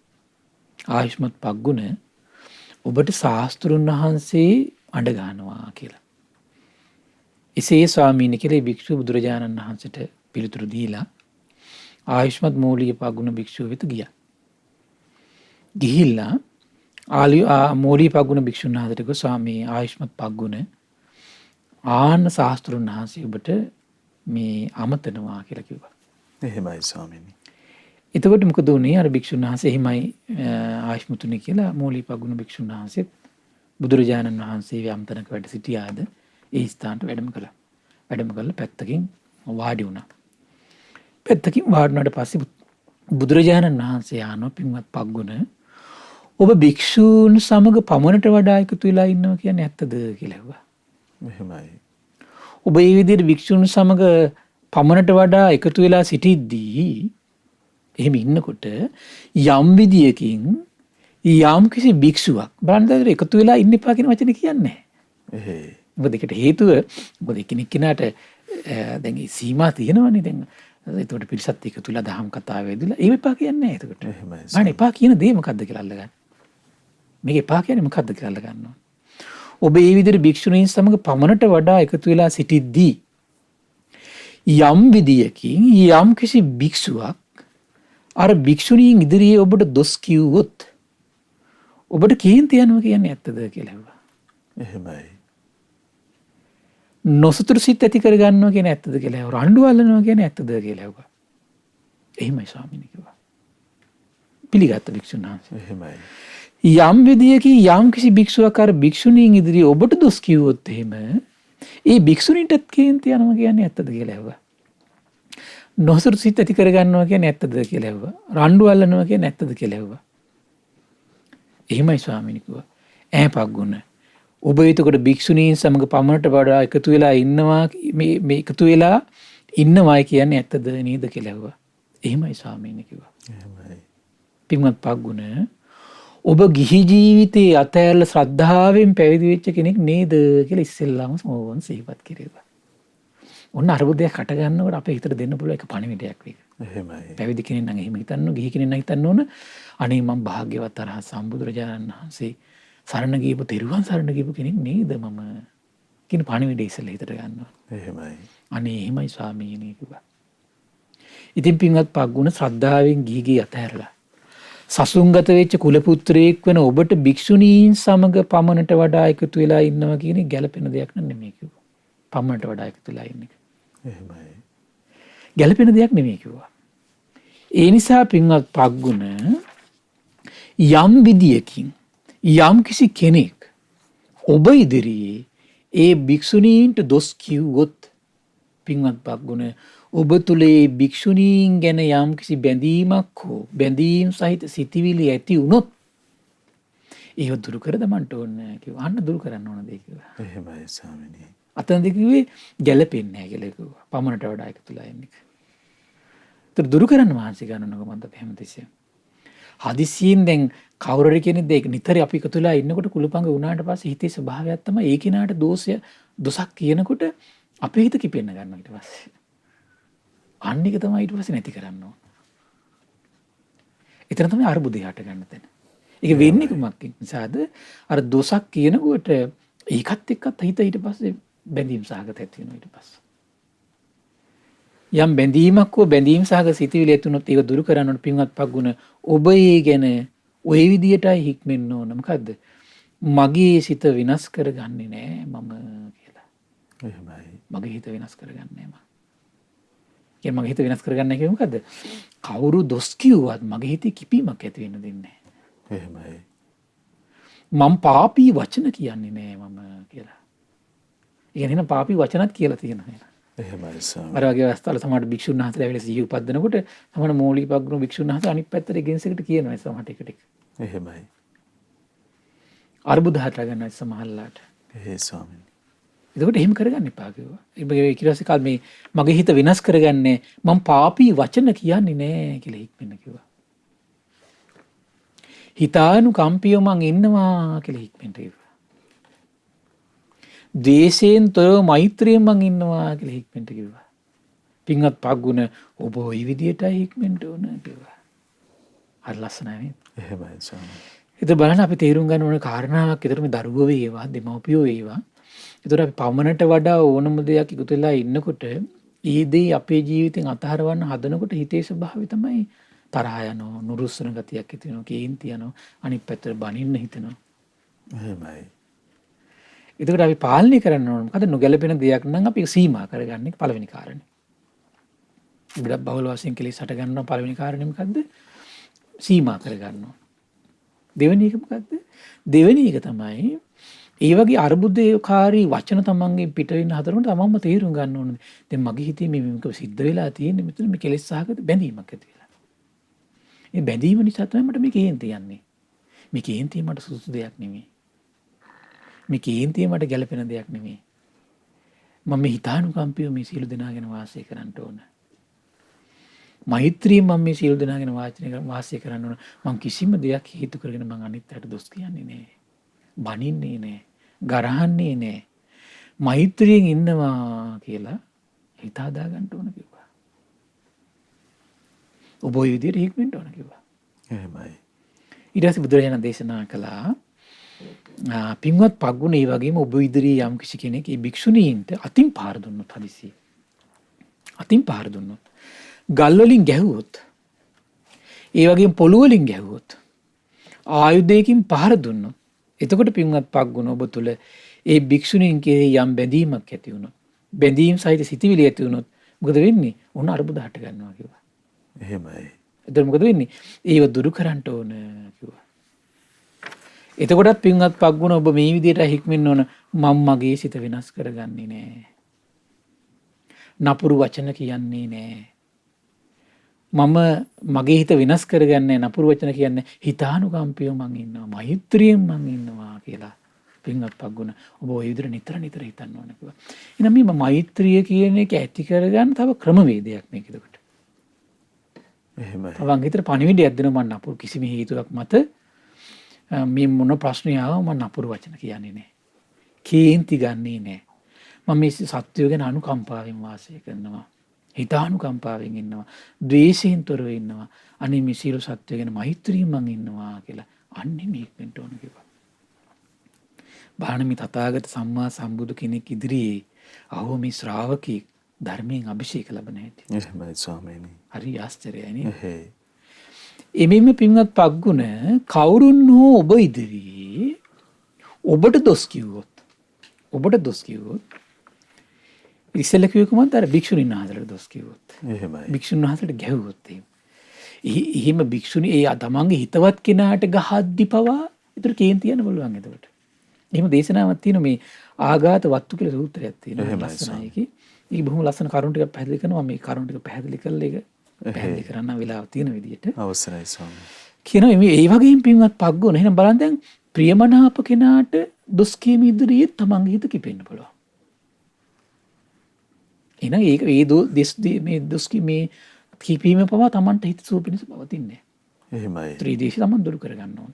ආයුෂ්මත් පග්ගුණ ඔබට ශාස්ත්‍රුන් වහන්සේ අඬ ගන්නවා කියලා. එසේ ස්වාමීනි කියලා භික්ෂුව බුදුරජාණන් වහන්සේට පිළිතුරු දීලා ආයුෂ්මත් මෝලියපග්ගුණ භික්ෂුව වෙත ගියා. ගිහිල්ලා මෝලියපග්ගුණ භික්ෂුන් වහන්සේට කිව්වා ස්වාමී ආයුෂ්මත් පග්ගුණ ආන්න ශාස්ත්‍රුන් වහන්සේ ඔබට මේ අමතනවා කියලා කිව්වා. එහෙමයි ස්වාමීනි. එතකොට මොකද උනේ? අර භික්ෂුන් වහන්සේ එහෙමයි ආයුෂ්මතුනි කියලා මෝලියපග්ගුණ භික්ෂුන් වහන්සේ බුදුරජාණන් වහන්සේ යම්තනක වැඩ සිටියාද ඒ ස්ථානට වැඩම කළා. වැඩම කළා පැත්තකින් වාඩි වුණා. පැත්තකින් වාඩි වුණාට පස්සේ බුදුරජාණන් වහන්සේ ආනෝ පින්වත් පග්ගුණ ඔබ භික්ෂූන් සමග පමණට වඩා එකතු වෙලා ඉන්නවා කියන්නේ ඇත්තද කියලා ඇහුවා. එහෙමයි. ඔබ මේ විදිහට භික්ෂූන් සමග පමණට වඩා එකතු වෙලා සිටිද්දී එහෙම ඉන්නකොට යම් විදියකින් යම් කිසි භික්ෂුවක් බලන්න එකතු වෙලා ඉන්න එපා කියන වචනේ කියන්නේ නැහැ. එහෙයි. මොකද ඒකට හේතුව මොකද එකිනෙක කෙනාට දැන් ඒ සීමා තියෙනවනේ දැන් ඒකට පිරිසත් එකතු වෙලා දහම් කතාව වේදලා ඒ එපා කියන්නේ නැහැ එතකොට. එහෙමයි. අනේ එපා කියන දේ මොකද්ද කියලා අල්ලගන්න. මේක එපා කියන්නේ මොකද්ද කියලා අල්ලගන්නවා. ඔබ මේ විදිහට භික්ෂුණීන් සමග පමණට වඩා එකතු වෙලා සිටිද්දී යම් විදියකින් යම් කිසි භික්ෂුවක් අර භික්ෂුණීන් ඉදිරියේ ඔබට දොස් කිව්වොත් ඔබට කේන්ති යනවා කියන්නේ ඇත්තද කියලා ඇහුවා. එහෙමයි. නොසතුරු සිත් ඇති කර ගන්නවා කියන්නේ ඇත්තද කියලා ඇහුවා. රණ්ඩු අල්ලනවා කියන්නේ ඇත්තද කියලා ඇහුවා. එහෙමයි ස්වාමීනි කිව්වා. පිළිගත්ත භික්ෂුන් වහන්සේ. එහෙමයි. යම් විදියකින් යම් කිසි භික්ෂුවක් අර භික්ෂුණීන් ඉදිරියේ ඔබට දොස් කිව්වොත් එහෙම ඒ භික්ෂුණීන්ටත් කේන්ති යනවා කියන්නේ ඇත්තද කියලා ඇහුවා. නොසතුරු සිත් ඇති කර ගන්නවා කියන්නේ ඇත්තද කියලා ඇහුවා. රණ්ඩු අල්ලනවා කියන්නේ ඇත්තද කියලා ඇහුවා. එහෙමයි ස්වාමීනි කිව්වා. පග්ගුණ ඔබ එතකොට භික්ෂුණීන් සමග පමණට වඩා එකතු වෙලා ඉන්නවා මේ එකතු වෙලා ඉන්නවායි කියන්නේ ඇත්තද නේද කියලා ඇහුවා. එහෙමයි ස්වාමීනි කිව්වා. එහෙමයි. පින්වත් පග්ගුණ ඔබ ගිහි ජීවිතයේ අතහැරලා ශ්‍රද්ධාවෙන් පැවිදි වෙච්ච කෙනෙක් නේද කියලා ඉස්සෙල්ලාම සෝවන් සිහිපත් කෙරේවා. ඔන්න අරුබුදයක් හට ගන්නකොට අපේ හිතට දෙන්න පුළුවන් එක පණිවිඩයක් මේක. එහෙමයි. පැවිදි කෙනෙක් නම් එහෙම හිතන්න ඕන, ගිහි කෙනෙක් නම් හිතන්න ඕන අනේ මම භාග්‍යවත් අරහත් සම්බුදුරජාණන් වහන්සේ සරණ ගියපු තෙරුවන් සරණ ගියපු කෙනෙක් නේද මම කියන පණිවිඩය ඉස්සෙල්ලා හිතට ගන්නවා. එහෙමයි. අනේ එහෙමයි ස්වාමීනි කිව්වා. ඉතින් පින්වත් පග්ගුණ ශ්‍රද්ධාවෙන් ගිහිගේ අතහැරලා සසුන්ගත වෙච්ච කුල පුත්‍රයෙක් වෙන ඔබට භික්ෂුණීන් සමග පමණට වඩා එකතු වෙලා ඉන්නවා කියන ගැළපෙන දෙයක් නෙමෙයි කිව්වා. පමණට වඩා එකතු වෙලා ඉන්න එක. එහෙමයි. ගැළපෙන දෙයක් නෙමෙයි කිව්වා. ඒ නිසා පින්වත් පග්ගුණ යම් විදියකින් යම් කිසි කෙනෙක් ඔබ ඉදිරියේ ඒ භික්ෂුණීන්ට දොස් කිව්වොත් පින්වත් පග්ගුණ ඔබ තුළ ඒ භික්ෂුණීන් ගැන යම් කිසි බැඳීමක් හෝ බැඳීම් සහිත සිතිවිලි ඇති වුණොත් ඒව දුරු කර දමන්න ඕනේ කිව්වා. අන්න දුරු කරන්න ඕන දෙයක් කිව්වා. එහෙමයි ස්වාමිනේ. අතනදි කිව්වේ ගැළපෙන්නේ නැහැ කියලා කිව්වා. පමණට වඩා එකතුලා ඉන්න එක. ඒතර දුරු කරන්න මහන්සි ගන්නවක මන්ද හැමතිස්සෙම. හදිසියෙන් දැන් කවුරුරි කෙනෙක් දෙක නිතර අපි එකතුලා ඉන්නකොට කුලපංග වුණාට පස්සේ හිතේ ස්වභාවයක් තමයි ඒ කෙනාට දොසක් කියනකොට අපේ හිත කිපෙන්න ගන්නවා ඊට පස්සේ. අන්න එක තමයි ඊට පස්සේ නැති කරන්න ඕන. එතන තමයි අරුබුදේ හට ගන්න තැන. ඒක වෙන්නේ කුමක් නිසාද? අර දොසක් කියනකොට ඒකත් එක්කත් හිත ඊට පස්සේ බැඳීම් සහගත ඇති වෙනවා ඊට පස්සේ. යම් බැඳීමක් හෝ බැඳීම් සහගත සිතුවිලි ඇති වුණොත් ඒක දුරු කරන්න ඕන පින්වත් පග්ගුණ ඔබ ඒ ගැන ওই විදියටයි හික්මෙන්න ඕන. මොකද්ද? මගේ සිත විනාශ කරගන්නේ නෑ මම කියලා. එහෙමයි. මගේ හිත වෙනස් කරගන්නේ මම. කියන්නේ මගේ හිත වෙනස් කරගන්න කියන්නේ මොකද්ද? කවුරු දොස් කිව්වත් මගේ හිතේ කිපීමක් ඇති වෙන්න දෙන්නේ නැහැ. එහෙමයි. මම පාපී වචන කියන්නේ නෑ මම කියලා. ඒ කියන්නේ පාපී වචනත් කියලා තියෙනවා. එහෙමයි ස්වාමී. අර වගේ අවස්ථාවල සමහර භික්ෂුන් වහන්සේලා ඇවිල්ලා සිහිය උපදිනකොට සමහර මූලික පග්ගුණ භික්ෂුන් වහන්සේ අනිත් පැත්තට ගෙන්ස් එකට කියනවා සමහර ටික ටික. එහෙමයි. අරුබුද හට ගන්නවා සමහරලාට. ඒ ස්වාමීනි. එතකොට එහෙම කරගන්න එපා කිව්වා. ඒ කිරාසේ කාල මේ මගේ හිත වෙනස් කරගන්නේ මම පාපී වචන කියන්නේ නෑ කියලා හික්මෙන්න කිව්වා. හිතානුකම්පියව මං ඉන්නවා කියලා හික්මෙන්න කිව්වා. ද්වේෂයෙන් තොරව මෛත්‍රියෙන් මං ඉන්නවා කියලා හික්මෙන්න කිව්වා. පින්වත් පග්ගුණ ඔබ ওই විදියටයි හික්මෙන්න ඕන කිව්වා. හරි ලස්සනයි නේද? එහෙමයි ස්වාමීනි. ඒත් බලන්න අපි තේරුම් ගන්න ඕන කාරණාවක් විතර මේ දරුවෝ වේවා දෙමව්පියෝ වේවා. ඒතර අපි පමණට වඩා ඕනම දෙයක් එකතු වෙලා ඉන්නකොට ඒ දේ අපේ ජීවිතෙන් අතහරවන්න හදනකොට හිතේ ස්වභාවය තමයි තරහ යනවා, නුරුස්සන ගතියක් ඇති වෙනවා, කේන්ති යනවා, අනිත් පැත්තට බනින්න හිතෙනවා. එහෙමයි. ඒකට අපි පාලනය කරන්න ඕන. මොකද නොගැලපෙන දෙයක් නම් අපි සීමා කරගන්නේ පළවෙනි කාරණේ. ගොඩක් බහුල වශයෙන් කෙලෙස් හට ගන්නවා පළවෙනි කාරණේ මොකද්ද? සීමා කරගන්නවා. දෙවෙනි එක මොකද්ද? දෙවෙනි එක තමයි ඒ වගේ අර්බුදකාරී වචන තමන්ගේ පිට වෙන හතරකට තමන්ම තේරුම් ගන්න ඕනේ. දැන් මගේ හිතේ මේක සිද්ධ වෙලා තියෙන්නේ මෙතන මේ කෙලෙස් සහගත බැඳීමක් ඇති වෙලා. මේ බැඳීම නිසා තමයි මට මේ කේන්ති යන්නේ. මේ කේන්තිය මට සුසු දෙයක් නෙමෙයි. මේ කේන්තිය මට ගැළපෙන දෙයක් නෙමෙයි. මම මේ හිතානුකම්පියව මේ සියලු දෙනා ගැන වාසය කරන්න ඕන. මෛත්‍රියෙන් මම මේ සියලු දෙනා ගැන වාසය කරන්න ඕන. මම කිසිම දෙයක් හේතු කරගෙන මම අනිත් අයට දොස් කියන්නේ නෑ. බනින්නේ නෑ. ගරහන්නේ නෑ. මෛත්‍රියෙන් ඉන්නවා කියලා හිත හදා ගන්න ඕන කිව්වා. ඔබ ඔය විදිහට හික්මෙන්න ඕන කිව්වා. එහෙමයි. ඊට පස්සේ බුදුරජාණන් දේශනා කළා පින්වත් පග්ගුණ ඒ වගේම ඔබ ඉදිරියේ යම් කිසි කෙනෙක් ඒ භික්ෂුණීන්ට අතින් පාර දුන්නොත් හදිසියේ අතින් පාර දුන්නොත් ගල් වලින් ගැහුවොත් ඒ වගේම පොළොව වලින් ගැහුවොත් ආයුධයකින් පහර දුන්නොත් එතකොට පින්වත් පග්ගුණ ඔබ තුල ඒ භික්ෂුණීන් කෙරෙහි යම් බැඳීමක් ඇති වුණොත් බැඳීම් සහිත සිතිවිලි ඇති වුණොත් මොකද වෙන්නේ? උන් අරුබුද හට ගන්නවා කිව්වා. එහෙමයි. එතකොට මොකද වෙන්නේ? ඒව දුරු කරන්න ඕන කිව්වා. එතකොටත් පින්වත් පග්ගුණ ඔබ මේ විදිහට හික්මෙන්න ඕන. මම මගේ සිත වෙනස් කරගන්නේ නෑ. නපුරු වචන කියන්නේ නෑ. මම මගේ හිත වෙනස් කරගන්නේ නපුරු වචන කියන්නේ හිතානුකම්පියව මං ඉන්නවා, මෛත්‍රියෙන් මං ඉන්නවා කියලා. පින්වත් පග්ගුණ ඔබ ওই විදිහට නිතර හිතන්න ඕන කිව්වා. එහෙනම් මේ මෛත්‍රිය කියන එක ඇති කරගන්න තව ක්‍රමවේදයක් මේක එතකොට. එහෙමයි. තමන් හිතට පණිවිඩයක් දෙනවා මම නපුරු කිසිම හේතුවක් මත මේ මොන ප්‍රශ්නය ආව මම නපුරු වචන කියන්නේ නැහැ. කේන්ති ගන්නේ නැහැ. මම මේ සත්‍යය ගැන අනුකම්පාවෙන් වාසය කරනවා. හිතානුකම්පාවෙන් ඉන්නවා. ද්වේෂයෙන් තොරව ඉන්නවා. අනේ මේ සියලු සත්‍යය ගැන මෛත්‍රියෙන් මං ඉන්නවා කියලා අන්නේ මේකට ඕන කිව්වා. බාහන මේ තථාගත සම්මා සම්බුදු කෙනෙක් ඉදිරියේ අහෝ මේ ශ්‍රාවකෙක් ධර්මයෙන් අභිෂේක ලබන හැටි. එහෙමයි ස්වාමීනි. හරි ආශ්චර්යයි නේ. එහෙයි. එමෙන්න පින්වත් පග්ගුණ කවුරුන් හෝ ඔබ ඉදිරියේ ඔබට දොස් කිව්වොත් ඉස්සෙල්ල කිව්ව කොහොමද අර භික්ෂුණීන් වහන්සේලාට දොස් කිව්වොත් එහෙමයි. භික්ෂුන් වහන්සේලාට ගැහුවොත් එහෙම භික්ෂුණී ඒ තමන්ගේ හිතවත් කෙනාට ගහද්දි පවා ඒතර කේන්ති යන බලුවන් එතකොට. එහෙම දේශනාවක් තියෙනවා මේ ආඝාත වත්තු කියලා සූත්‍රයක් තියෙනවා ලස්සනයි ඒකේ. ඒක බොහොම ලස්සන කරුණු ටිකක් පැහැදිලි කරනවා. මේ කරුණු ටික පැහැදිලි කරලා ඒක පැහැදිලි කරන්න වෙලාව තියෙන විදිහට. අවසරයි ස්වාමී. කියනවා මේ ඒ වගේම පින්වත් පග්ගුණ එහෙනම් බලන්න දැන් ප්‍රියමනාප කෙනාට දොස් කීම ඉදිරියේ තමන්ගේ හිත කිපෙන්න පුළුවන්. එහෙනම් ඒක මේ දොස් මේ කිපීම පවා තමන්ට හිත සුව පිණිස පවතින්නේ නැහැ. එහෙමයි. ත්‍රිදේශී තමන් දුරු කරගන්න ඕන.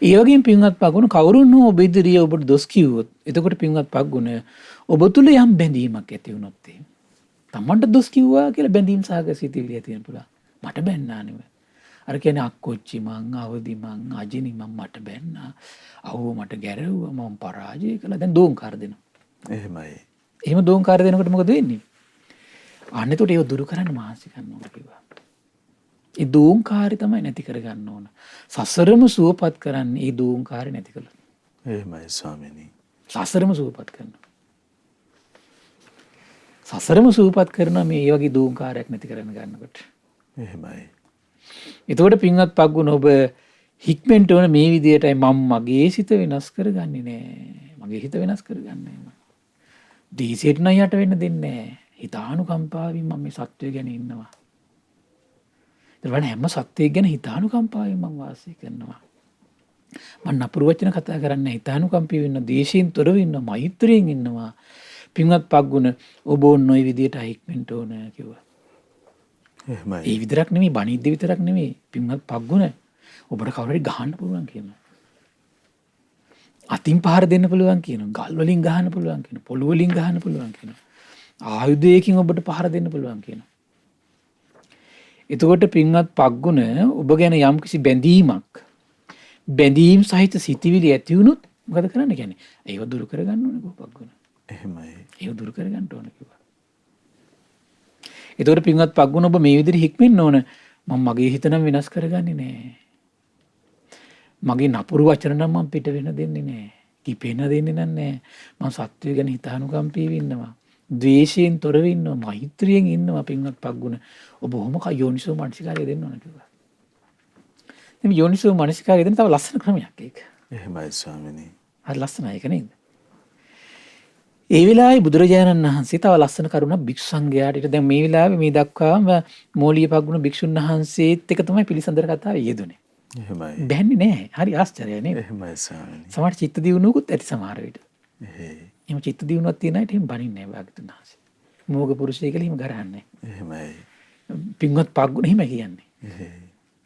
ඒ වගේම පින්වත් පග්ගුණ කවුරුන් හෝ ඔබ ඉදිරියේ ඔබට දොස් කිව්වොත් එතකොට පින්වත් පග්ගුණ ඔබ තුල යම් බැඳීමක් ඇති වුණොත් තමන්ට දොස් කිව්වා කියලා බැඳීම් සහගත සිතිවිලි ඇති වෙන පුළුවන්. මට බැන්නා නෙවෙයි. අර කියන්නේ අක්කොච්චි මං අවදි මං අජිනි මං මට බැන්නා. අවෝ මට ගැරෙව්වා මම පරාජය කළා. දැන් දෝංකාර දෙනවා. එහෙමයි. එහෙම දෝංකාර දෙනකොට මොකද වෙන්නේ? අන්න එතකොට ඒක දුරු කරන්න මහන්සි ගන්න ඕන කිව්වා. ඒ දෝංකාරය තමයි නැති කරගන්න ඕන. සසරම සුවපත් කරන්නේ ඒ දෝංකාරය නැති කළොත්. එහෙමයි ස්වාමීනි. සසරම සුවපත් කරනවා. සසරම සුවපත් කරන මේ ඒ වගේ දෝංකාරයක් නැති කරන්න ගන්නකොට. එහෙමයි. එතකොට පින්වත් පග්ගුණ ඔබ හික්මෙන්ට ඕන මේ විදියටයි මම මගේ සිත වෙනස් කරගන්නේ නෑ. මගේ හිත වෙනස් කරගන්නේ නෑ. දීසයට නම් යට වෙන්න දෙන්නේ නෑ. හිතානුකම්පාවෙන් මම මේ සත්වය ගැන ඉන්නවා. ඒත් වල හැම සත්වයක් ගැන හිතානුකම්පාවෙන් මම වාසය කරනවා. මම නපුරු වචන කතා කරන්නේ හිතානුකම්පී වෙන්න, දේශයෙන් තොරව ඉන්න, මෛත්‍රියෙන් ඉන්නවා. පින්වත් පග්ගුණ ඔබ ඔන්න ඔය විදියට හික්මෙන්ට ඕන කිව්වා. එහෙමයි. ඒ විතරක් නෙමෙයි බණිද්ද විතරක් නෙමෙයි පින්වත් පග්ගුණ ඔබට කවුරු හරි ගහන්න පුළුවන් කියනවා. අතින් පහර දෙන්න පුළුවන් කියනවා. ගල් වලින් ගහන්න පුළුවන් කියනවා. පොළු වලින් ගහන්න පුළුවන් කියනවා. ආයුධයකින් ඔබට පහර දෙන්න පුළුවන් කියනවා. එතකොට පින්වත් පග්ගුණ ඔබ ගැන යම්කිසි බැඳීම් සහිත සිතිවිලි ඇති වුණොත් මොකද කරන්න කියන්නේ? ඒව දුරු කරගන්න ඕනේ පග්ගුණ. එහෙමයි. ඒව දුරු කරගන්න ඕනේ කිව්වා. එතකොට පින්වත් පග්ගුණ ඔබ මේ විදිහට හික්මෙන්න ඕන. මම මගේ හිත නම් වෙනස් කරගන්නේ නෑ. මගේ නපුරු වචන නම් මම පිට වෙන දෙන්නේ නෑ. කිපෙන්න දෙන්නේ නෑ. මම සත්වය ගැන හිතානුකම්පීව ඉන්නවා. ද්වේෂයෙන් තොරව ඉන්නවා. මෛත්‍රියෙන් ඉන්නවා පින්වත් පග්ගුණ. ඔබ ඔහොම යෝනිසෝ මනසිකාරය දෙන්න ඕන කිව්වා. මේ යෝනිසෝ මනසිකාරය දෙන්න තව ලස්සන ක්‍රමයක් ඒක. එහෙමයි ස්වාමීනි. හරි ලස්සනයි ඒක නේද? ඒ වෙලාවේ බුදුරජාණන් වහන්සේ තව ලස්සන කරුණක් භික්ෂු සංඝයාට ඊට දැන් මේ වෙලාවේ මේ දක්වාම මෝලිය පග්ගුණ භික්ෂුන් වහන්සේත් එක තමයි පිළිසඳර කතාවේ යෙදුනේ. එහෙමයි. බැන්නේ නැහැ. හරි ආශ්චර්යයි නේද? එහෙමයි ස්වාමීනි. සමහර චිත්ත දියුණුවකුත් ඇති සමහර විට. එහෙයි. එහෙම චිත්ත දියුණුවක් තියෙන අයට එහෙම බනින්නේ නැහැ භාග්‍යතුන් වහන්සේ. මෝග පුරුෂය කියලා එහෙම ගරහන්නේ. එහෙමයි. පින්වත් පග්ගුණ එහෙම කියන්නේ. එහෙයි.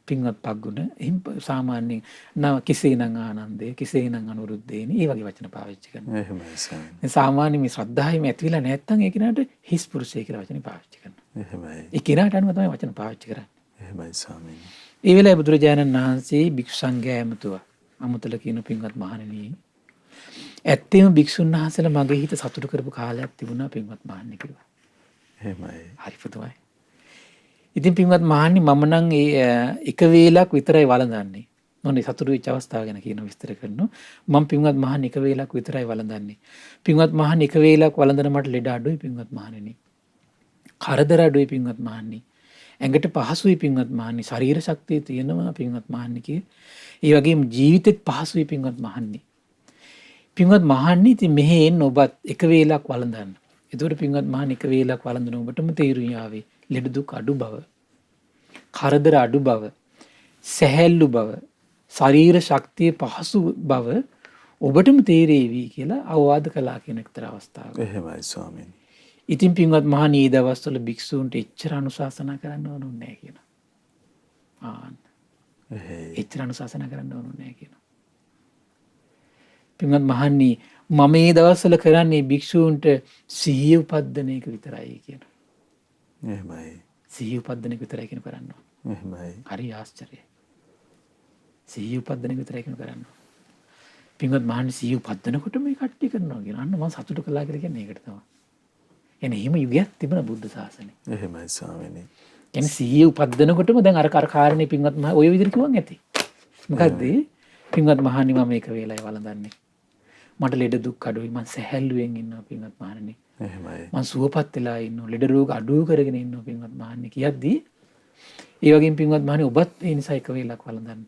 පින්වත් පග්ගුණ එහෙම සාමාන්‍යයෙන් නව කෙසේනම් ආනන්දය කෙසේනම් අනුරුද්ධේනි ඒ වගේ වචන පාවිච්චි කරනවා. එහෙමයි ස්වාමීනි. සාමාන්‍ය මේ ශ්‍රද්ධාවෙම ඇතිවිලා නැත්නම් ඒ කෙනාට හිස් පුරුෂය කියලා වචනේ පාවිච්චි කරනවා. එහෙමයි. ඒ කෙනාට අනුව තමයි වචන පාවිච්චි කරන්නේ. එහෙමයි ස්වාමීනි. ඒ වෙලාවේ බුදුරජාණන් වහන්සේ භික්ෂු සංඝයා ඇමතුවා. අමුතල කියන පින්වත් මහණෙනි. ඇත්තෙම භික්ෂුන් වහන්සේලා මගේ හිත සතුටු කරපු කාලයක් තිබුණා පින්වත් මහණෙනි කිව්වා. එහෙමයි. හරි පුදුමයි. ඉතින් පින්වත් මහණනි මම නම් එක වේලක් විතරයි වළඳන්නේ. මොනේ සතුටු වෙච්ච අවස්ථාව ගැන කියන විස්තර කරනවා. මම පින්වත් මහණනි එක වේලක් විතරයි වළඳන්නේ. පින්වත් මහණනි එක වේලක් වළඳන මට ලෙඩ අඩුයි පින්වත් මහණනි. කරදර අඩුයි පින්වත් මහණනි. ඇඟට පහසුයි පින්වත් මහණනි. ශරීර ශක්තිය තියෙනවා පින්වත් මහණනි කියේ. ඒ වගේම ජීවිතෙත් පහසුයි පින්වත් මහණනි. පින්වත් මහණනි ඉතින් මෙහෙ එන්න ඔබත් එක වේලක් වළඳන්න. ඒතකොට පින්වත් මහණනි එක වේලක් වළඳන ඔබටම තේරුම් යාවේ ලෙඩ දුක් අඩු බව, කරදර අඩු බව, සැහැල්ලු බව, ශරීර ශක්තිය පහසු බව ඔබටම තේරේවි කියලා අවවාද කළා කියන එක්තරා අවස්ථාවක. එහෙමයි ස්වාමීනි. ඉතින් පින්වත් මහණනි මේ දවස්වල භික්ෂූන්ට එච්චර අනුශාසනා කරන්න ඕනුන්නේ නැහැ කියනවා. එහෙයි. එච්චර අනුශාසනා කරන්න ඕනුන්නේ නැහැ කියනවා. පින්වත් මහණනි මම මේ දවස්වල කරන්නේ භික්ෂූන්ට සිහිය උපද්දන එක විතරයි කියනවා. එහෙමයි. සිහිය උපද්දන එක විතරයි කියන කරන්නේ. එහෙමයි. හරි ආශ්චර්යයි. සිහිය උපද්දන එක විතරයි කියන කරන්නේ. පින්වත් මහණනි සිහිය උපද්දනකොට මේ කට්ටිය කරනවා කියන අන්න මම සතුටු කළා කියලා කියන්නේ ඒකට තමයි. එන එහෙම යුගයක් තිබුණා බුද්ධ ශාසනය. එහෙමයි ස්වාමීනි. කියන්නේ සිහිය උපදිනකොටම දැන් අර කාරණේ පින්වත් මහ ඔය විදිහට කිව්වන් ඇති. මොකද්ද? පින්වත් මහණනි මම මේක වේලයි වළඳන්නේ. මට ලෙඩ දුක් අඩුයි මං සැහැල්ලුවෙන් ඉන්නවා පින්වත් මහණනි. එහෙමයි. මං සුවපත් වෙලා ඉන්නවා. ලෙඩ රෝග අඩු කරගෙන ඉන්නවා පින්වත් මහණනි කියද්දී ඒ වගේම පින්වත් මහණනි ඔබත් ඒ නිසා එක වේලක් වළඳන්න.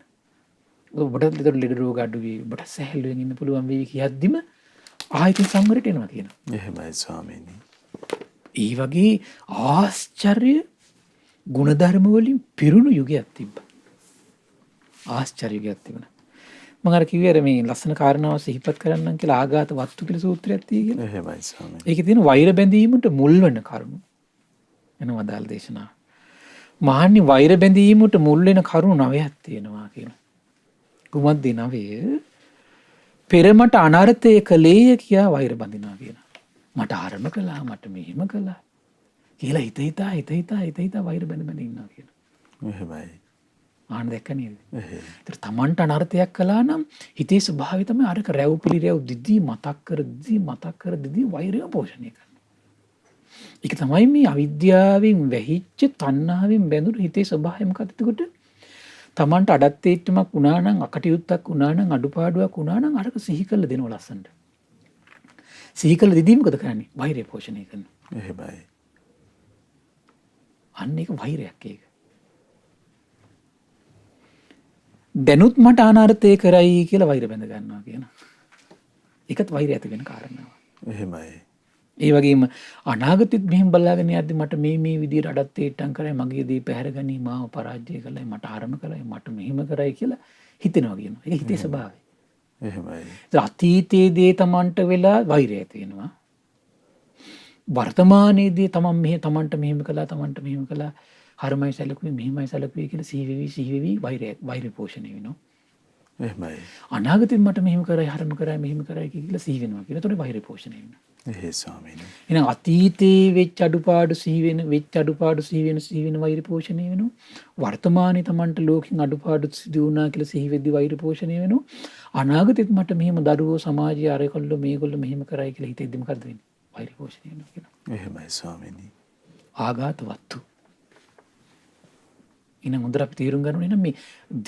ඔබට ලෙඩ රෝග අඩු වෙයි. ඔබට සැහැල්ලුවෙන් ඉන්න පුළුවන් වෙයි කියද්දිම ආයතන සංවරයට එනවා කියනවා. එහෙමයි ස්වාමීනි. ඒ වගේ ආශ්චර්ය ගුණධර්ම වලින් පිරුණු යුගයක් තිබ්බා. ආශ්චර්ය යුගයක් තිබුණා. මම අර කිව්වේ අර මේ ලස්සන කාරණාව සිහිපත් කරන්නම් කියලා ආඝාත වත්තු කියලා සූත්‍රයක් තියෙනවා. එහෙමයි ස්වාමීනි. ඒකේ තියෙන වෛර බැඳීමට මුල් වෙන කරුණු. එනවා දාල් දේශනා. මහන්නි වෛර බැඳීමට මුල් වෙන කරුණු 9ක් තියෙනවා කියනවා. කුමක්ද 9? පෙරමට අනර්ථය කලේය කියා වෛර බඳිනවා කියනවා. මට ආරම කළා මට මෙහෙම කළා කියලා හිත හිතා වෛර බැඳ ඉන්නවා කියනවා. එහෙමයි. ආන දැක්ක නේද? එහෙයි. ඒතර තමන්ට අනර්ථයක් කළා නම් හිතේ ස්වභාවය තමයි අරක රැව් පිළිරැව් දිදී මතක් කර දිදී වෛරය පෝෂණය කරනවා. ඒක තමයි මේ අවිද්‍යාවෙන් වැහිච්ච තණ්හාවෙන් බැඳුණු හිතේ ස්වභාවය මොකක්ද? එතකොට තමන්ට අඩත්තේට්ටමක් වුණා නම් අකටයුත්තක් වුණා නම් අඩුපාඩුවක් වුණා නම් අරක සිහි කරලා දෙනවා ලස්සනට. සිහි කරලා දිදී මොකද කරන්නේ? වෛරය පෝෂණය කරනවා. එහෙමයි. අන්න ඒක වෛරයක් ඒක. දැනුත් මට අනර්ථය කරයි කියලා වෛර බැඳ ගන්නවා කියන. ඒකත් වෛරය ඇති වෙන කාරණාවක්. එහෙමයි. ඒ වගේම අනාගතෙත් මෙහෙම බලාගෙන යද්දි මට මේ විදියට අඩත්තේට්ටම් කරයි මගේ දේ පැහැරගනි මාව පරාජය කළයි මට ආරම කළයි මට මෙහෙම කරයි කියලා හිතෙනවා කියනවා. ඒක හිතේ ස්වභාවය. එහෙමයි. අතීතයේ දේ තමන්ට වෙලා වෛරය ඇති වෙනවා. වර්තමානයේදී තමන්ට මෙහෙම කළා හරමයි සැලකුවේ මෙහෙමයි සැලකුවේ කියලා සිහිවෙවි වෛර පෝෂණය වෙනවා. එහෙමයි. අනාගතෙත් මට මෙහෙම කරයි හරම කරයි මෙහෙම කරයි කියලා සිහි වෙනවා කියලා. එතකොට වෛර පෝෂණය වෙනවා. එහෙයි ස්වාමීනි. එහෙනම් අතීතයේ වෙච්ච අඩුපාඩු සිහි වෙන වෛර පෝෂණය වෙනවා. වර්තමානයේ තමන්ට ලෝකෙන් අඩුපාඩු සිදු වුණා කියලා සිහි වෙද්දි වෛර පෝෂණය වෙනවා. අනාගතෙත් මට මෙහෙම දරුවෝ සමාජයේ අරකොල්ල මේගොල්ල මෙහෙම කරයි කියලා හිතෙද්දි මොකද්ද වෙන්නේ? වෛර පෝෂණය වෙනවා කියනවා. එහෙමයි ස්වාමීනි. ආඝාත වත්තු. එහෙනම් හොඳට අපි තේරුම් ගන්න ඕනේ මේ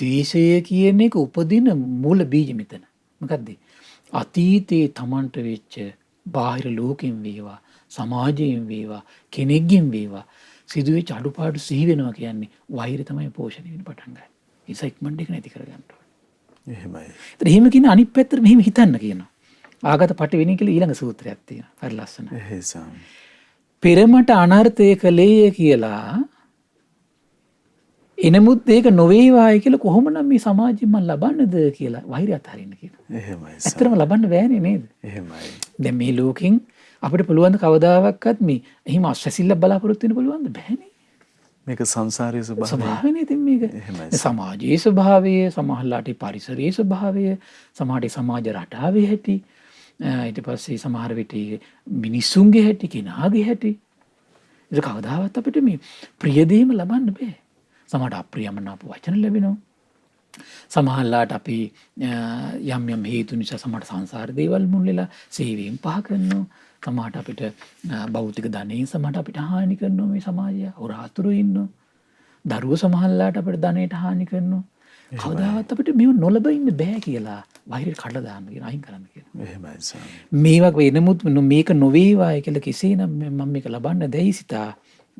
ද්වේෂය කියන එක උපදින මූල බීජ මෙතන. මොකද්ද? අතීතයේ තමන්ට වෙච්ච බාහිර ලෝකෙන් වේවා සමාජයෙන් වේවා කෙනෙක්ගෙන් වේවා සිදුවෙච්ච අඩුපාඩු සිහි වෙනවා කියන්නේ වෛරය තමයි පෝෂණය වෙන්න පටන් ගන්න. ඒ සයික්මන්ට් එක නැති කර ගන්න ඕනේ. එහෙමයි. ඒත් එහෙම කියන අනිත් පැත්තට මෙහෙම හිතන්න කියනවා. ආගත පටි වෙනින් කියලා ඊළඟ සූත්‍රයක් තියෙනවා. හරි ලස්සනයි. එහෙයි ස්වාමීනි. පෙරමට අනර්ථය කලේය කියලා එනමුත් ඒක නොවේවායි කියලා කොහොමනම් මේ සමාජයෙන් මම ලබන්නද කියලා වෛරය අත්හරින්න කියනවා. එහෙමයි. ඇත්තටම ලබන්න බෑනේ නේද? එහෙමයි. දැන් මේ ලෝකෙන් අපිට පුළුවන් ද කවදාවත් මේ එහෙම අස්වැසිල්ල බලාපොරොත්තු වෙන්න පුළුවන්ද? බෑනේ. මේක සංසාරයේ ස්වභාවය. ස්වභාවයනේ ඉතින් මේක. එහෙමයි. සමාජයේ ස්වභාවය, සමහරලාට පරිසරයේ ස්වභාවය, සමහරට සමාජ රටාවේ හැටි, ඊට පස්සේ සමහර විට මිනිස්සුන්ගේ හැටි, කෙනාගේ හැටි. ඒක කවදාවත් අපිට මේ ප්‍රිය දේම ලබන්න බෑ. සමහරට අප්‍රියමනාප වචන ලැබෙනවා. සමහරලාට අපි යම් හේතු නිසා සමහර සංසාර දේවල් මුල් වෙලා සේවයෙන් පහ කරනවා. සමහරට අපිට භෞතික ධනෙන් සමහරට අපිට හානි කරනවා මේ සමාජය. හොරාතුරු ඉන්නවා. දරුවෝ සමහරලාට අපිට ධනෙට හානි කරනවා. කවදාවත් අපිට මේව නොලබ ඉන්න බෑ කියලා වෛරයට කඩලා දාන්න කියන අයින් කරන්න කියන. එහෙමයි ස්වාමී. මේවා වෙනමුත් මේක නොවේවායි කියලා කෙසේනම් මම මේක ලබන්න දැයි සිතා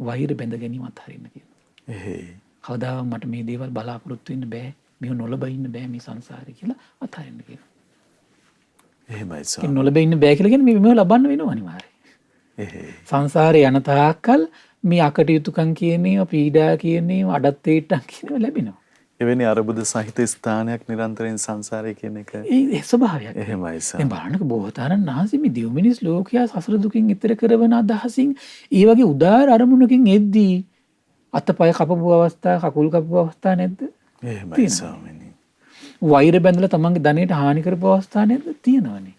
වෛර බැඳ ගැනීම අත්හරින්න කියන. එහෙයි. කවදාවත් මට මේ දේවල් බලාපොරොත්තු වෙන්න බෑ. මේව නොලබ ඉන්න බෑ මේ සංසාරේ කියලා අත්හරින්න කියන. එහෙමයි ඒක ස්වාමී. නොලබ ඉන්න බෑ කියලා කියන්නේ මේව ලබන්න වෙනවා අනිවාර්යයෙන්. එහෙයි. සංසාරේ යන තාක්කල් මේ අකටයුතුකම් කියන්නේ පීඩා කියන්නේ අඩත්තේට්ටම් කියනවා ලැබෙනවා. එවැනි අරුබුද සහිත ස්ථානයක් නිරන්තරයෙන් සංසාරයේ කියන එක ඒ ස්වභාවයක්. එහෙමයි දැන් ස්වාමී. බලන්නක බෝසතාණන් වහන්සේ මේ දෙව් මිනිස් ලෝකයා සසර දුකින් ඈතර කරවන අදහසින් ඒ වගේ උදාාර අරමුණකින් එද්දී අතපය කපපු අවස්ථා කකුල් කපපු අවස්ථා නැද්ද? එහෙමයි ස්වාමීනි. වෛර බැඳලා තමන්ගේ ධනෙට හානි කරපු අවස්ථා නැද්ද? තියෙනවනේ.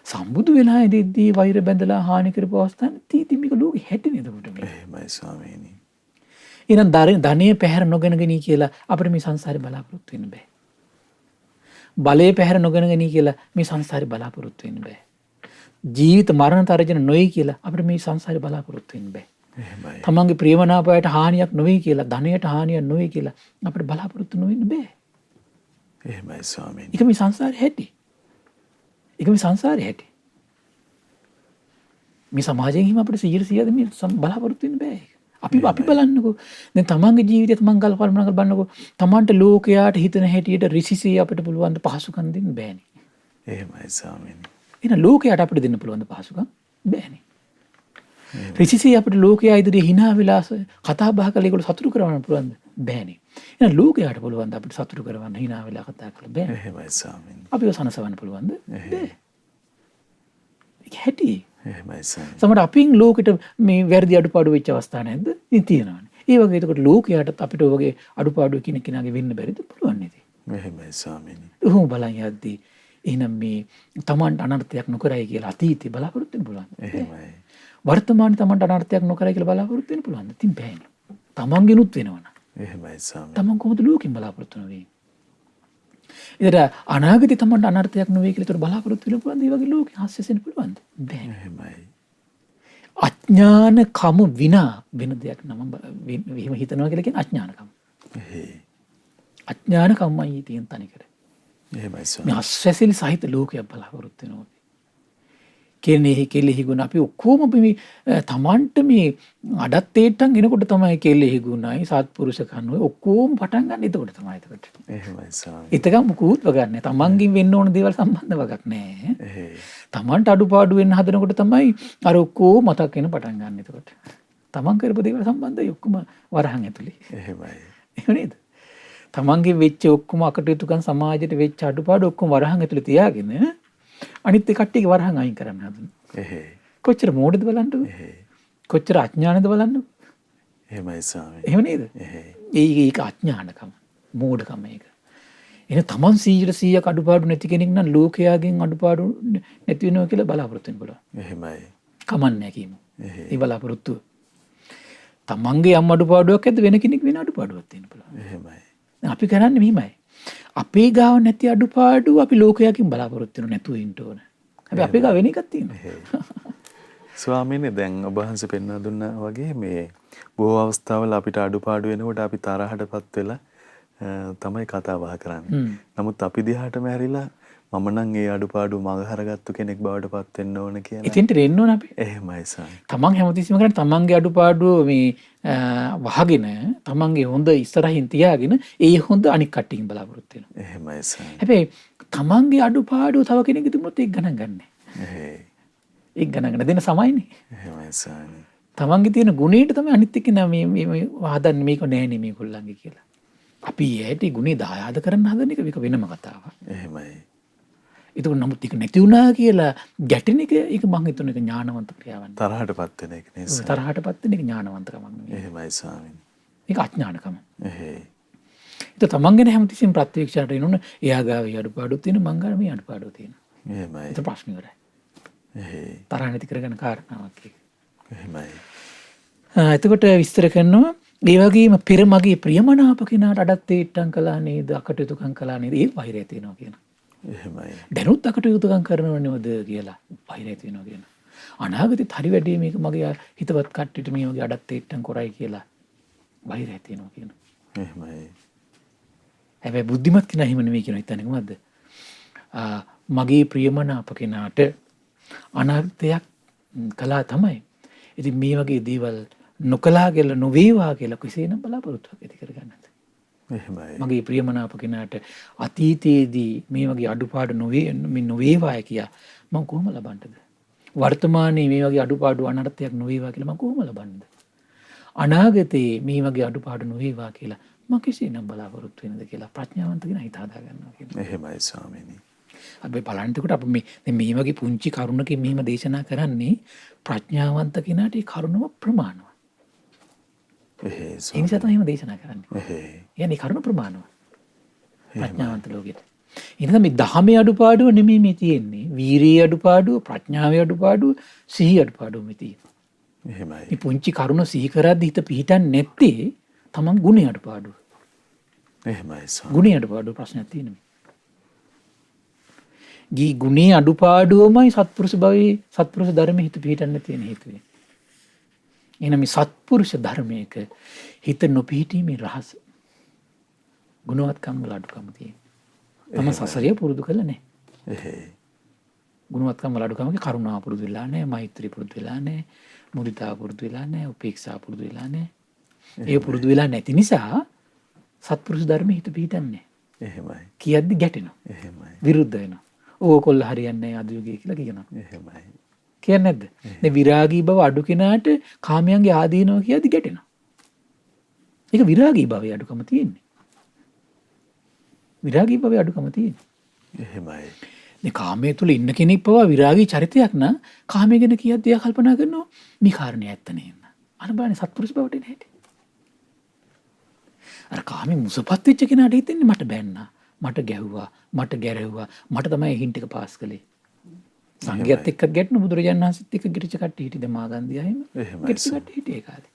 සම්බුදු වෙලා ඉඳිද්දී වෛර බැඳලා හානි කරපු අවස්ථා තියෙති මේක ලෝකෙ හැටෙන්නේ එතකොට මේ. එහෙමයි ස්වාමීනි. එහෙනම් ධනෙ පැහැර නොගෙන ගනී කියලා අපිට මේ සංසාරේ බලාපොරොත්තු වෙන්න බෑ. බලය පැහැර නොගෙන ගනී කියලා මේ සංසාරේ බලාපොරොත්තු වෙන්න බෑ. ජීවිත මරණ තරජන නොවේ කියලා අපිට මේ සංසාරේ බලාපොරොත්තු වෙන්න බෑ. එහෙමයි. තමන්ගේ ප්‍රියමනාපයට හානියක් නොවේ කියලා, ධනයට හානියක් නොවේ කියලා අපිට බලාපොරොත්තු නොවෙන්න බෑ. එහෙමයි ස්වාමීනි. ඒක මේ සංසාරේ හැටි. ඒක මේ සංසාරේ හැටි. මේ සමාජයෙන් හිම අපිට 100% මේ බලාපොරොත්තු වෙන්න බෑ. අපි බලන්නකෝ. දැන් තමන්ගේ ජීවිතය තමන් කල්පනා කරලා බලන්නකෝ. තමන්ට ලෝකයාට හිතන හැටියට රිසිසේ අපිට පුළුවන් ද පහසුකම් දෙන්න බෑනේ. එහෙමයි ස්වාමීනි. එහෙනම් ලෝකයාට අපිට දෙන්න පුළුවන් ද පහසුකම් බෑනේ. රිසිසේ අපිට ලෝකයා ඉදිරියේ hina විලාස කතා බහ කරලා ඒගොල්ලෝ සතුටු කරවන්න පුළුවන්ද? බෑනේ. එහෙනම් ලෝකයාට පුළුවන් ද අපිට සතුටු කරවන්න hina විලා කතා කරලා බෑනේ. එහෙමයි ස්වාමීනි. අපිව සනසවන්න පුළුවන්ද? බෑ. ඒක හැටි. එහෙමයි ස්වාමීනි. සමහර අපින් ලෝකෙට මේ වැරදි අඩුපාඩු වෙච්ච අවස්ථා නැද්ද? ඉතින් තියෙනවානේ. ඒ වගේ එතකොට ලෝකයාටත් අපිට වගේ අඩුපාඩු කෙනෙක්ගෙනාගේ වෙන්න බැරිද? පුළුවන් නේද? එහෙමයි ස්වාමීනි. උහුම බලන් යද්දී එහෙනම් මේ තමන්ට අනර්ථයක් නොකරයි කියලා අතීතේ බලාපොරොත්තු වෙන්න පුළුවන්. එහෙමයි. වර්තමානයේ තමන්ට අනර්ථයක් නොකරයි කියලා බලාපොරොත්තු වෙන්න පුළුවන්. ඉතින් බෑනේ. තමන්ගෙනුත් වෙනවනේ. එහෙමයි ස්වාමීනි. තමන් කොහොමද ලෝකෙන් බලාපොරොත්තු වෙන්නේ? ඉතින් අනාගතේ තමන්ට අනර්ථයක් නොවේ කියලා ඒතර බලාපොරොත්තු වෙන්න පුළුවන්. ඒ වගේ ලෝකෙන් හස්සෙන්න පුළුවන්ද? බෑ. එහෙමයි. අඥානකම විනා වෙන දෙයක් නම් එහෙම හිතනවා කියලා කියන්නේ අඥානකම. එහෙයි. අඥානකමයි තියෙන තනිකර. එහෙමයි ස්වාමීනි. මේ අස්වැසිලි සහිත ලෝකයක් බලාපොරොත්තු වෙනවා. කෙලෙහි ගුණ අපි ඔක්කොම මේ තමන්ට මේ අඩත් තේට්ටන් එනකොට තමයි කෙලෙහි ගුණයි සත්පුරුෂ කනුයි ඔක්කොම පටන් ගන්න එතකොට තමයි එතකොට. එහෙමයි ස්වාමීනි. එතකම් මුකුත් වගක් නැහැ. තමන්ගෙන් වෙන්න ඕන දේවල් සම්බන්ධ වගක් නැහැ. එහෙයි. තමන්ට අඩුපාඩු වෙන්න හදනකොට තමයි අර ඔක්කොම මතක් වෙන පටන් ගන්න එතකොට. තමන් කරපු දේවල් සම්බන්ධයි ඔක්කොම වරහන් ඇතුලේ. එහෙමයි. එහෙම නේද? තමන්ගේ වෙච්ච ඔක්කොම අකටයුතුකම් සමාජයට වෙච්ච අඩුපාඩු ඔක්කොම වරහන් ඇතුලේ තියාගෙන අනිත් කට්ටියගේ වරහන් අයින් කරන්න හදන. එහෙයි. කොච්චර මෝඩද බලන්නකෝ. එහෙයි. කොච්චර අඥානද බලන්නකෝ. එහෙමයි ස්වාමීනි. එහෙම නේද? එහෙයි. ඒක අඥානකම, මෝඩකම ඒක. එන තමන් 100% අඩුපාඩු නැති කෙනෙක් නම් ලෝකයාගෙන් අඩුපාඩු නැති වෙනවා කියලා බලාපොරොත්තු වෙන්න පුළුවන්. එහෙමයි. කමන්නේ කියමු. එහෙයි. ඒ බලාපොරොත්තු. තමන්ගේ යම් අඩුපාඩුවක් ඇද්ද වෙන කෙනෙක් වෙන අඩුපාඩුවක් තියෙන්න පුළුවන්. එහෙමයි. අපි කරන්නේ මෙහිමයි. අපේ ගාව නැති අඩුපාඩු අපි ලෝකයාකින් බලාපොරොත්තු වෙනව නැතුව ඉන්න ඕන. හැබැයි අපේ ගාව වෙන එකක් තියෙනවා. ස්වාමීනි දැන් ඔබ වහන්සේ පෙන්වා දුන්නා වගේ මේ බොහෝ අවස්ථාවල අපිට අඩුපාඩු වෙනකොට අපි තරහටපත් වෙලා තමයි කතා බහ කරන්නේ. නමුත් අපි දිහාටම හැරිලා මම නම් ඒ අඩුපාඩු මගහරගත්තු කෙනෙක් බවට පත් වෙන්න ඕන කියලා. ඉතින්ට වෙන්න ඕන අපි. එහෙමයි ස්වාමී. තමන් හැමතිස්සෙම කරන්නේ තමන්ගේ අඩුපාඩුව මේ වහගෙන තමන්ගේ හොඳ ඉස්සරහින් තියාගෙන ඒ හොඳ අනික් කට්ටියකින් බලාපොරොත්තු වෙනවා. එහෙමයි ස්වාමී. හැබැයි තමන්ගේ අඩුපාඩුව තව කෙනෙක්ට දුන්නොත් ඒක ගණන් ගන්නෑ. එහෙයි. ඒක ගණන් ගන්න දෙන සමයිනේ. එහෙමයි ස්වාමී. තමන්ගේ තියෙන ගුණයට තමයි අනිත් එක්කෙනා මේ හදන්නේ මේක නෑනේ මේගොල්ලන්ගේ කියලා. අපි ඇයි ගුණේ දායාද කරන්න හදන එක වෙනම කතාවක්. එහෙමයි. ඒක නමුත් ඒක නැති වුණා කියලා ගැටෙන එක ඒක මම හිතන එක ඥානවන්ත ක්‍රියාවක්. තරහටපත් වෙන එක නේද? තරහටපත් වෙන එක ඥානවන්තකමක් නෙවෙයි. එහෙමයි ස්වාමීනි. ඒක අඥානකම. එහෙයි. ඒක තමන් ගැන හැමතිස්සෙම ප්‍රත්‍යක්ෂයට එනොන එයා ගාව අඩුපාඩු තියෙන මං ගාව මේ අඩුපාඩු තියෙනවා. එහෙමයි. ඒක ප්‍රශ්න ඉවරයි. එහෙයි. තරහ නැති කරගන්න කාරණාවක් ඒක. එහෙමයි. එතකොට විස්තර කරනවා ඒ වගේම පෙර මගේ ප්‍රියමනාප කෙනාට අඩත් තේට්ටම් කළා නේද අකටයුතුකම් කළා නේද ඒ වෛරය තියෙනවා කියන. එහෙමයි. දැනුත් අකටයුතුකම් කරනව නේද කියලා වෛරය තියෙනවා කියන. අනාගතේ හරි වැඩි මේක මගේ හිතවත් කට්ටියට මේ වගේ අඩත් තේට්ටම් කරයි කියලා වෛරය තියෙනවා කියන. එහෙමයි. හැබැයි බුද්ධිමත් කෙනා හිම නෙමෙයි කියන හිතන්නේ මොකද්ද? මගේ ප්‍රියමනාප කෙනාට අනර්ථයක් කළා තමයි. ඉතින් මේ වගේ දේවල් නොකලා කියලා නොවේවා කියලා කිසිේනම් බලාපොරොත්තුවක් ඇති කරගන්නත්. එහෙමයි. මගේ ප්‍රියමනාප කෙනාට අතීතයේදී මේ වගේ අඩුපාඩු නොවේවාය කියා මම කොහොම ලබන්නද? වර්තමානයේ මේ වගේ අඩුපාඩු අනර්ථයක් නොවේවා කියලා මම කොහොම ලබන්නද? අනාගතයේ මේ වගේ අඩුපාඩු නොවේවා කියලා මම කිසිේනම් බලාපොරොත්තු වෙනද කියලා ප්‍රඥාවන්ත කෙනා හිත හදා ගන්නවා කියන්නේ. එහෙමයි ස්වාමීනි. අපි බලන්නකොට අපි මේ වගේ පුංචි කරුණකින් මෙහිම දේශනා කරන්නේ ප්‍රඥාවන්ත කෙනාට ඒ කරුණම ප්‍රමාණවත්. එහෙයි. ඒ නිසා තමයි එහෙම දේශනා කරන්නේ. එහෙයි. කියන්නේ කරුණ ප්‍රමාණවත්. ප්‍රඥාවන්ත ලෝකෙට. එහෙනම් මේ දහමේ අඩුපාඩුව නෙමෙයි මේ තියෙන්නේ. වීරියේ අඩුපාඩුව, ප්‍රඥාවේ අඩුපාඩුව, සිහියේ අඩුපාඩුව මේ තියෙන්නේ. එහෙමයි. මේ පුංචි කරුණ සිහි කරද්දී හිත පිහිටන්නේ නැත්තේ තමන් ගුණේ අඩුපාඩුව. එහෙමයි ස්වාමී. ගුණේ අඩුපාඩුව ප්‍රශ්නයක් තියෙනවා. ගී ගුණේ අඩුපාඩුවමයි සත්පුරුෂ භවයේ සත්පුරුෂ ධර්මයේ හිත පිහිටන්න තියෙන හේතුව. එහෙනම් මේ සත්පුරුෂ ධර්මයක හිත නොපිහිටීමේ රහස ගුණවත්කම් වල අඩුකම තියෙනවා. තම සසරිය පුරුදු කළ නැහැ. ගුණවත්කම් වල අඩුකමක කරුණාව පුරුදු වෙලා නැහැ, මෛත්‍රී පුරුදු වෙලා නැහැ, මුදිතාව පුරුදු වෙලා නැහැ, උපේක්ෂා පුරුදු වෙලා නැහැ. ඒ පුරුදු වෙලා නැති නිසා සත්පුරුෂ ධර්මයේ හිත පිහිටන්නේ. එහෙමයි. කියද්දි ගැටෙනවා. එහෙමයි. විරුද්ධ වෙනවා. ඕකොල්ල හරියන්නේ නැහැ අද යුගයේ කියලා කියනවා. එහෙමයි. කියන්නේ නැද්ද? දැන් විරාගී බව අඩු කෙනාට කාමයන්ගේ ආදීනව කියද්දි ගැටෙනවා. ඒක විරාගී භවයේ අඩුකම තියෙන්නේ. විරාගී භවයේ අඩුකම තියෙන්නේ. එහෙමයි. මේ කාමයේ තුල ඉන්න කෙනෙක් පවා විරාගී චරිතයක් නම් කාමයේ ගැන කියද්දී එයා කල්පනා කරනවා මේ කාරණේ ඇත්ත නේද? අනබානේ සත්පුරුෂ බවට එන හැටි. අර කාමයේ මුසපත් වෙච්ච කෙනාට හිතෙන්නේ මට බැන්නා, මට ගැහුවා, මට ගැරෙව්වා, මට තමයි හින්ට් එක පාස් කළේ. සංගයත් එක්ක ගැටුණු බුදුරජාණන් වහන්සේත් එක්ක ගිරිච්ච කට්ටිය හිටියද මාගන්දිය එහෙම. ගිරිච්ච කට්ටිය හිටියේ ඒ කාලේ.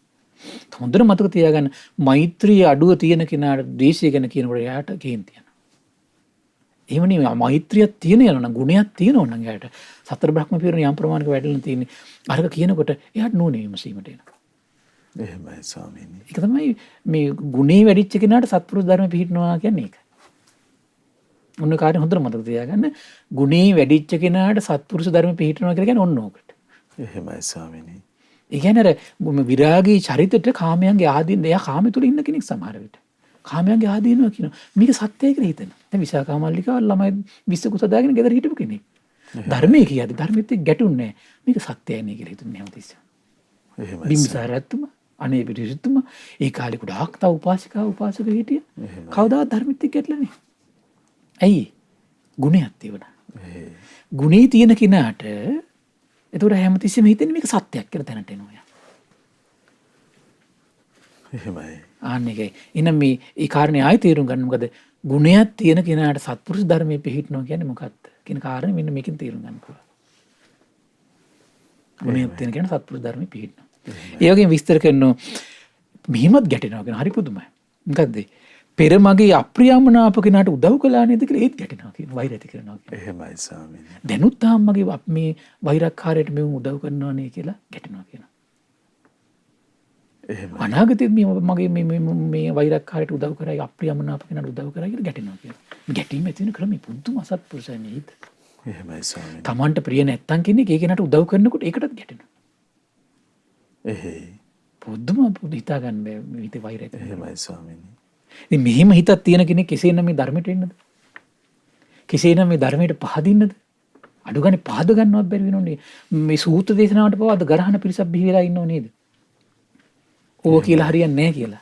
හොඳට මතක තියාගන්න මෛත්‍රී අඩුව තියෙන කෙනාට ද්වේෂය ගැන කියනකොට එයාට කේන්ති යනවා. එහෙම නෙමෙයි මෛත්‍රියක් තියෙන යනවා ගුණයක් තියෙනවා නම් එයාට සතර බ්‍රහ්ම පිරණ යම් ප්‍රමාණයක වැඩිලා තියෙන්නේ. අරක කියනකොට එයාට නෝනේ විමසීමට එනවා. එහෙමයි ස්වාමීනි. ඒක තමයි මේ ගුණේ වැඩිච්ච කෙනාට සත්පුරුෂ ධර්ම පිළිපදිනවා කියන්නේ ඒක. ඔන්න කාර්ය හොඳට මතක තියාගන්න ගුණේ වැඩිච්ච කෙනාට සත්පුරුෂ ධර්ම පිළිපදිනවා කියලා කියන්නේ ඔන්න ඕකට. එහෙමයි ස්වාමීනි. ඒ කියන්නේ අර විරාගී චරිතයට කාමයන්ගේ ආදීන එයා කාමයේ තුල ඉන්න කෙනෙක් සමහර විට. කාමයන්ගේ ආදීනවා කියනවා. මේක සත්‍යයි කියලා හිතනවා. දැන් විසාකා මල්ලිකාව ළමයි 20 කුස දාගෙන ගෙදර හිටපු කෙනෙක්. ධර්මයේ කියද්දි ධර්මෙත් එක්ක ගැටුන්නේ නැහැ. මේක සත්‍යයි නේ කියලා හිතුන්නේ හැමතිස්සෙම. එහෙමයි. බිම්බිසාරයතුම අනේ පිටිසිතුම ඒ කාලේ ගොඩාක් තව උපාසිකා උපාසක හිටිය. කවදාවත් ධර්මෙත් එක්ක ගැටලා නැහැ. ඇයි? ගුණයක් තිබුණා. ගුණේ තියෙන කෙනාට ඒතකොට හැමතිස්සෙම හිතෙන්නේ මේක සත්‍යයක් කියලා දැනට එනවා. එහෙමයි. ආන්න එකයි. එහෙනම් මේ ඒ කාරණේ ආයෙ තේරුම් ගන්න මොකද ගුණයක් තියෙන කෙනාට සත්පුරුෂ ධර්මයේ පිහිටනවා කියන්නේ මොකක්ද කියන කාරණේ මෙන්න මේකෙන් තේරුම් ගන්න පුළුවන්. ගුණයක් තියෙන කෙනා සත්පුරුෂ ධර්මයේ පිහිටනවා. ඒ වගේම විස්තර කරනවා මෙහිමත් ගැටෙනවා කියන හරි පුදුමයි. මොකද්ද? පෙර මගේ අප්‍රියමනාප කෙනාට උදව් කළා නේද කියලා ඒත් ගැටෙනවා කියන වෛර ඇති කරනවා කියන. එහෙමයි ස්වාමීනි. දැනුත් තාම මගේ මේ වෛරක්කාරයට මෙවුන් උදව් කරනවා නේ කියලා ගැටෙනවා කියන. එහෙමයි. අනාගතයේත් මගේ මේ වෛරක්කාරයට උදව් කරයි අප්‍රියමනාප කෙනාට උදව් කරයි කියලා ගැටෙනවා කියන. ගැටීම ඇති වෙන ක්‍රමෙ පුදුම අසත්පුරුෂයි නේද? එහෙමයි ස්වාමීනි. Tamanට ප්‍රිය නැත්තම් කෙනෙක් ඒ කෙනාට උදව් කරනකොට ඒකටත් ගැටෙනවා. එහෙයි. පුදුම හිතා ගන්න බෑ මේ හිතේ වෛරය. එහෙමයි ස්වාමීනි. ඉතින් මෙහිම හිතක් තියෙන කෙනෙක් කෙසේනම් මේ ධර්මයට එන්නද? කෙසේනම් මේ ධර්මයට පහදින්නද? අඩු ගානේ පහද ගන්නවත් බැරි වෙනෝනේ. මේ සූත්‍ර දේශනාවට පවාද ගරහන පිරිසක් බිහි වෙලා ඉන්නව නේද? ඕක කියලා හරියන්නේ නැහැ කියලා.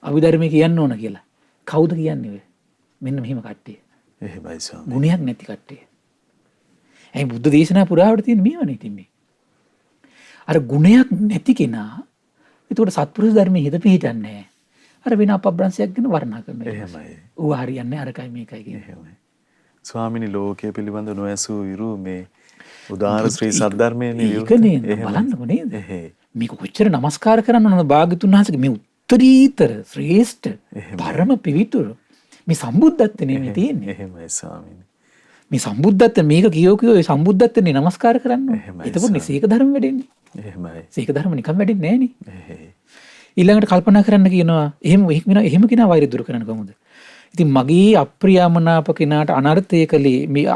අභිධර්මයේ කියන්න ඕන කියලා. කවුද කියන්නේ ඔය? මෙන්න මෙහිම කට්ටිය. එහෙමයි ස්වාමීනි. ගුණයක් නැති කට්ටිය. ඇයි බුද්ධ දේශනා පුරාවට තියෙන මේවනේ ඉතින් මේ. අර ගුණයක් නැති කෙනා ඒකට සත්පුරුෂ ධර්මයේ හිත පිහිටන්නේ නැහැ. අර වෙන අපබ්‍රංශයක් ගැන වර්ණනා කරනවා. එහෙමයි. ඌ හරියන්නේ අරකයි මේකයි කියන්නේ. එහෙමයි. ස්වාමීනි ලෝකයේ පිළිබඳ නොඇසූ විරු මේ උදාාර ශ්‍රී සද්ධර්මයේ ඒකනේ බලන්නකො නේද? මේක කොච්චර නමස්කාර කරන්න ඕනද භාග්‍යතුන් වහන්සේගේ මේ උත්තරීතර ශ්‍රේෂ්ඨ පරම පිවිතුරු මේ සම්බුද්ධත්වනේ මේ තියෙන්නේ. එහෙමයි ස්වාමීනි. මේ සම්බුද්ධත්ව මේක කියෝ මේ සම්බුද්ධත්වනේ නමස්කාර කරන්න ඕනේ. එතකොට සීක ධර්ම වැඩෙන්නේ. එහෙමයි. සීක ධර්ම නිකන් වැඩෙන්නේ නැහැ නේ. ඊළඟට කල්පනා කරන්න කියනවා එහෙම කෙනා වෛරය දුරු කරන්න කොහොමද? ඉතින් මගේ අප්‍රියමනාප කෙනාට අනර්ථය කළේ මේ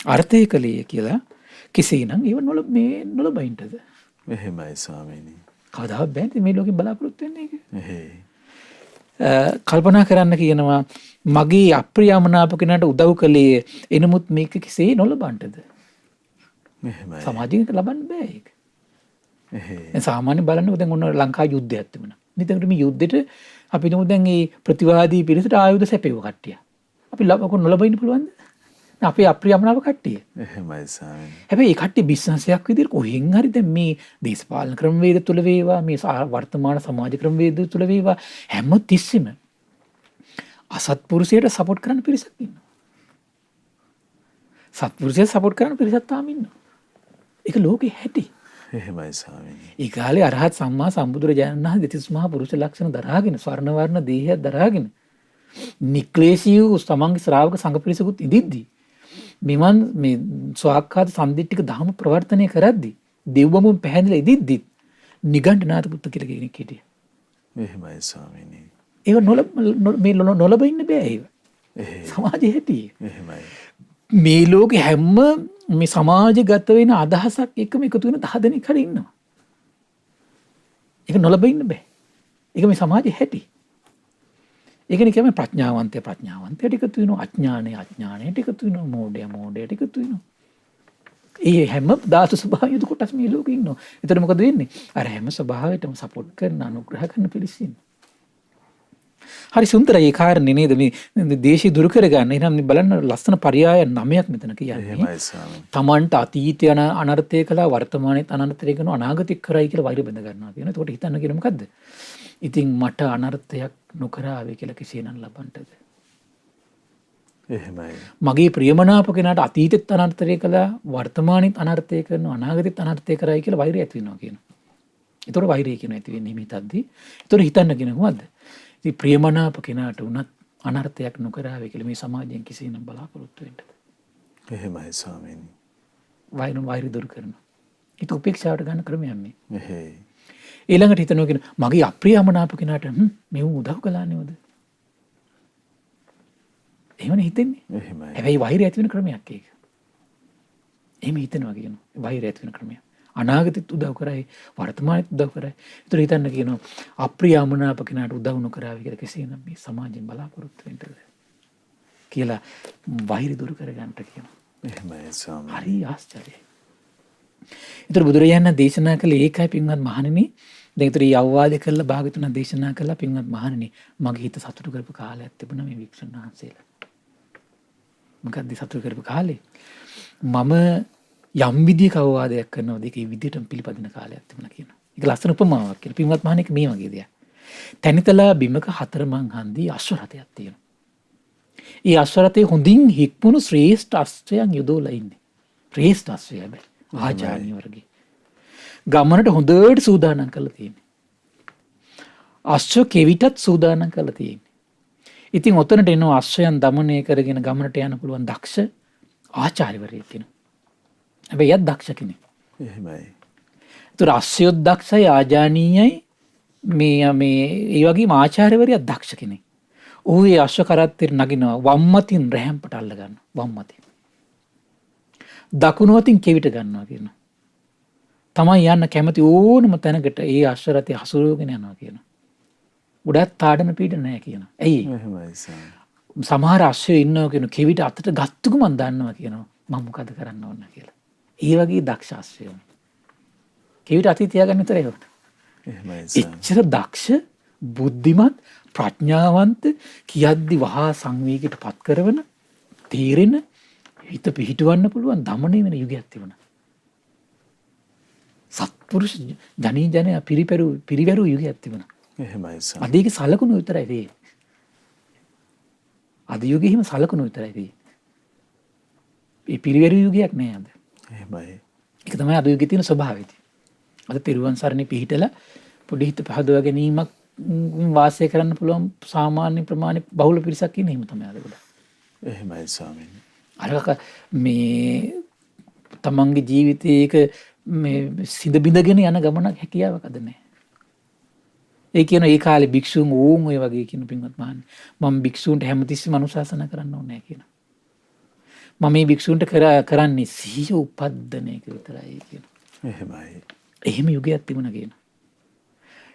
අර්ථය කළේ කියලා කෙසේනම් ඒව නොලබයින්ටද? එහෙමයි ස්වාමීනි. කවදාවත් බෑ මේ ලෝකෙ බලාපොරොත්තු වෙන්නේ ඒක. එහෙයි. කල්පනා කරන්න කියනවා මගේ අප්‍රියමනාප කෙනාට උදව් කළේ එනමුත් මේක කෙසේ නොලබන්නටද? එහෙමයි. සමාජයෙන් ලබන්න බෑ ඒක. එහෙයි. සාමාන්‍ය බලන්න දැන් ඔන්න ලංකා යුද්ධයක් තිබුණා. ඉතින් මේ යුද්ධෙට අපි නෝ දැන් මේ ප්‍රතිවාදී පිරිසට ආයුධ සැපෙව කට්ටිය. අපි නොලබින්න පුළුවන්ද? අපේ අප්‍රියමනාප කට්ටිය. එහෙමයි ස්වාමීනි. හැබැයි ඒ කට්ටිය බිස්නසයක් විදිහට කොහෙන් හරි දැන් මේ දේශපාලන ක්‍රමවේද තුල වේවා මේ වර්තමාන සමාජ ක්‍රමවේද තුල වේවා හැම තිස්සෙම අසත්පුරුෂයට සපෝට් කරන්න පිරිසක් ඉන්නවා. සත්පුරුෂයට සපෝට් කරන්න පිරිසක් තාම ඉන්නවා. ඒක ලෝකේ හැටි. එහෙමයි ස්වාමීනි. ඒ කාලේ අරහත් සම්මා සම්බුදුරජාණන් වහන්සේ දෙතිස් මහා පුරුෂ ලක්ෂණ දරාගෙන ස්වර්ණ වර්ණ දේහයක් දරාගෙන නික්ලේශී වූ තමන්ගේ ශ්‍රාවක සංඝ පිරිසකුත් ඉදිද්දී මෙවන් මේ ස්වාක්ඛාත සම්දිට්ඨික ධර්ම ප්‍රවර්තනය කරද්දී දෙව්බඹුන් පැහැදිලා ඉදිද්දී නිගණ්ඨනාථ පුත්ත කියලා කෙනෙක් හිටියා. එහෙමයි ස්වාමීනි. ඒක නොලබ ඉන්න බෑ ඒක. සමාජයේ හැටි. එහෙමයි. මේ ලෝකේ හැම මේ සමාජගත වෙන අදහසක් එකම එකතු වෙන 10 දෙනෙක් හරි ඉන්නවා. ඒක නොලබ ඉන්න බෑ. ඒක මේ සමාජයේ හැටි. ඒකනේ කියන්නේ ප්‍රඥාවන්තයට එකතු වෙනවා, අඥානයට එකතු වෙනවා, මෝඩයට එකතු වෙනවා. ඒ හැම ධාතු ස්වභාවය යුතු කොටස් මේ ලෝකේ ඉන්නවා. ඒතර මොකද වෙන්නේ? අර හැම ස්වභාවයටම සපෝට් කරන අනුග්‍රහ කරන පිළිසින්. හරි සුන්දරයි ඒ කාරණේ නේද මේ දේශي දුරු කරගන්න. එහෙනම් මේ බලන්න ලස්සන පරයය 9ක් මෙතන කියන්නේ. එහෙමයි ස්වාමීනි. තමන්ට අතීතය අනර්ථය කළා වර්තමානයේ අනර්ථය කරනවා අනාගතේ කරයි කියලා වෛර බඳ ගන්නවා කියනවා. එතකොට හිතන්න කියන මොකද්ද? ඉතින් මට අනර්ථයක් නොකරාවේ කියලා කෙසේනම් ලබන්නද? එහෙමයි. මගේ ප්‍රියමනාප කෙනාට අතීතෙත් අනර්ථය කළා වර්තමානයේත් අනර්ථය කරනවා අනාගතෙත් අනර්ථය කරයි කියලා වෛරය ඇති වෙනවා කියනවා. ඒතකොට වෛරය කියන ඇති වෙන්නේ හිතද්දි. ඒතකොට හිතන්න කියන මොකද්ද? ඉතින් ප්‍රියමනාප කෙනාට උනත් අනර්ථයක් නොකරාවේ කියලා මේ සමාජයෙන් කෙසේනම් බලාපොරොත්තු වෙන්නද? එහෙමයි ස්වාමීනි. වෛර දුරු කරනවා. ඒක උපේක්ෂාවට ගන්න ක්‍රමයක් මේ. එහෙයි. ඊළඟට හිතනවා කියන මගේ අප්‍රියමනාප කෙනාට මෙව උදව් කළා නේද? එහෙමනේ හිතෙන්නේ. එහෙමයි. හැබැයි වෛරය ඇති වෙන ක්‍රමයක් ඒක. එහෙම හිතනවා කියනවා. වෛරය ඇති වෙන ක්‍රමයක්. අනාගතෙත් උදව් කරයි වර්තමානෙත් උදව් කරයි. ඒතර හිතන්න කියනවා අප්‍රියමනාප කෙනාට උදව් නොකරාවි කියලා කෙසේනම් මේ සමාජයෙන් බලාපොරොත්තු වෙන්නද කියලා වෛරය දුරු කරගන්නට කියනවා. එහෙමයි ස්වාමීනි. හරි ආශ්චර්යයි. ඒතර බුදුරජාණන් දේශනා කළේ ඒකයි පින්වත් මහණෙනි. දැන් ඒතර මේ අවවාද කළා භාගතුන දේශනා කළා පින්වත් මහණෙනි මගේ හිත සතුටු කරපු කාලයක් තිබුණා මේ වික්ෂුන් වහන්සේලා. මොකක්ද සතුටු කරපු කාලේ? මම යම් විදියක අවවාදයක් කරනවාද ඒකේ විදියටම පිළිපදින කාලයක් තිබුණා කියනවා. ඒක ලස්සන උපමාවක් කියලා. පින්වත් මහණෙනි මේ වගේ දෙයක්. තනිතලා බිමක 4 මං හන්දි අශ්වරථයක් තියෙනවා. ඒ අශ්වරථයේ හොඳින් හික්මුණු ශ්‍රේෂ්ඨ අශ්වයන් යොදවලා ඉන්නේ. ශ්‍රේෂ්ඨ අශ්වය හැබැයි ආචාර්ය වර්ගයේ. ගමනට හොඳට සූදානම් කරලා තියෙන්නේ. අශ්ව කෙවිතත් සූදානම් කරලා තියෙන්නේ. ඉතින් ඔතනට එනවා අශ්වයන් দমনය කරගෙන ගමනට යන්න පුළුවන් දක්ෂ ආචාර්යවරයෙක් කෙනෙක්. හැබැයි යත් දක්ෂ කෙනෙක්. එහෙමයි. ඒතර අශ්වයොත් දක්ෂයි ආජානීයයි මේ ඒ වගේම ආචාර්යවරයෙක් දක්ෂ කෙනෙක්. ඌ ඒ අශ්ව කරත්තෙන් නගිනවා වම් අතින් රැහැම්පට අල්ල ගන්නවා වම් අතින්. දකුණු අතින් කෙවිත ගන්නවා කියනවා. තමයි යන්න කැමති ඕනම තැනකට ඒ අශ්වරථය හසුරුවගෙන යනවා කියනවා. උඩත් තාඩන පීඩ නැහැ කියනවා. ඇයි? එහෙමයි ස්වාමීනි. සමහර අශ්වයෝ ඉන්නවා කියන කෙවිත අතට ගත්තක මන් දන්නවා කියනවා. මම මොකද කරන්න ඕන කියලා. ඒ වගේ දක්ෂ අශ්වයෝ. කෙවිත අතේ තියාගන්න විතරයි ඒක. එහෙමයි ස්වාමීනි. එච්චර දක්ෂ බුද්ධිමත් ප්‍රඥාවන්ත කියද්දි වහා සංවේගයට පත් කරන තීරෙන හිත පිහිටවන්න පුළුවන් දමණය වෙන යුගයක් තිබුණා. සත්පුරුෂ ජනී ජනයා පිරිවැරු යුගයක් තිබුණා. එහෙමයි ස්වාමීනි. අද ඒක සලකුණු විතරයි තියෙන්නේ. අද යුගෙහිම සලකුණු විතරයි තියෙන්නේ. මේ පිරිවැරු යුගයක් නෑ අද. එහෙමයි. ඒක තමයි අද යුගයේ තියෙන ස්වභාවය. අද පිරුවන් සරණේ පිහිටලා පොඩි හිත පහදවා ගැනීමක් වාසය කරන්න පුළුවන් සාමාන්‍ය ප්‍රමාණය බහුල පිරිසක් ඉන්නේ එහෙම තමයි අද ගොඩක්. එහෙමයි ස්වාමීනි. අරක මේ තමන්ගේ ජීවිතයේක මේ සිඳ බිඳගෙන යන ගමනක් හැකියාවක් අද නැහැ. ඒ කියන ඒ කාලේ භික්ෂුන් ඕන් ඔය වගේ කියන පින්වත් මහන්නේ මම භික්ෂුන්ට හැමතිස්සෙම අනුශාසනා කරන්න ඕනේ නැහැ කියන. මම මේ භික්ෂුන්ට කරන්නේ සිහිය උපද්දන එක විතරයි කියන. එහෙමයි. එහෙම යුගයක් තිබුණා කියන.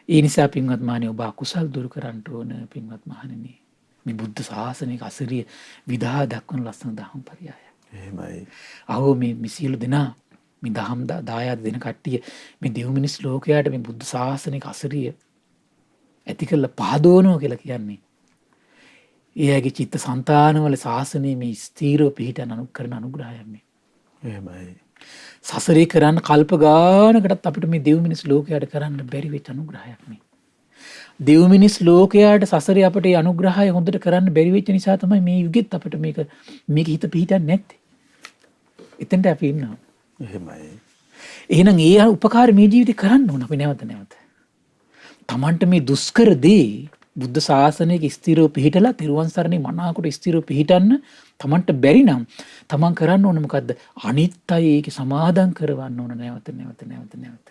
ඒ නිසා පින්වත් මහණේ ඔබ අකුසල් දුරු කරන්න ඕන පින්වත් මහණෙනි. මේ බුද්ධ ශාසනයක අසිරිය විදහා දක්වන ලස්සන දහම් පරයය. එහෙමයි. අහෝ මේ සියලු දෙනා මේ දහම් දායාද දෙන කට්ටිය මේ දෙව් මිනිස් ලෝකයට මේ බුද්ධ ශාසනයක අසිරිය ඇති කළ පහදවනවා කියලා කියන්නේ. එයාගේ චිත්ත සංතානවල ශාසනයේ මේ ස්ථීරව පිහිටන කරන අනුග්‍රහයක් මේ. එහෙමයි. සසරේ කරන්න කල්ප ගානකටත් අපිට මේ දෙව් මිනිස් ලෝකයට කරන්න බැරි වෙච්ච අනුග්‍රහයක් මේ. දෙව් මිනිස් ලෝකයට සසරේ අපිට මේ අනුග්‍රහය හොඳට කරන්න බැරි වෙච්ච නිසා තමයි මේ යුගෙත් අපිට මේක හිත පිහිටන්නේ නැත්තේ. එතෙන්ට අපි ඉන්නවා. එහෙමයි. එහෙනම් ඒ උපකාර මේ ජීවිතේ කරන්න ඕන අපි නැවත නැවත. Tamanට මේ දුෂ්කර දේ බුද්ධ ශාසනයක ස්ථිරව පිහිටලා තෙරුවන් සරණේ මනාකොට ස්ථිරව පිහිටන්න තමන්ට බැරි නම් තමන් කරන්න ඕන මොකද්ද? අනිත් අය ඒක සමාදන් කරවන්න ඕන නැවත නැවත නැවත නැවත.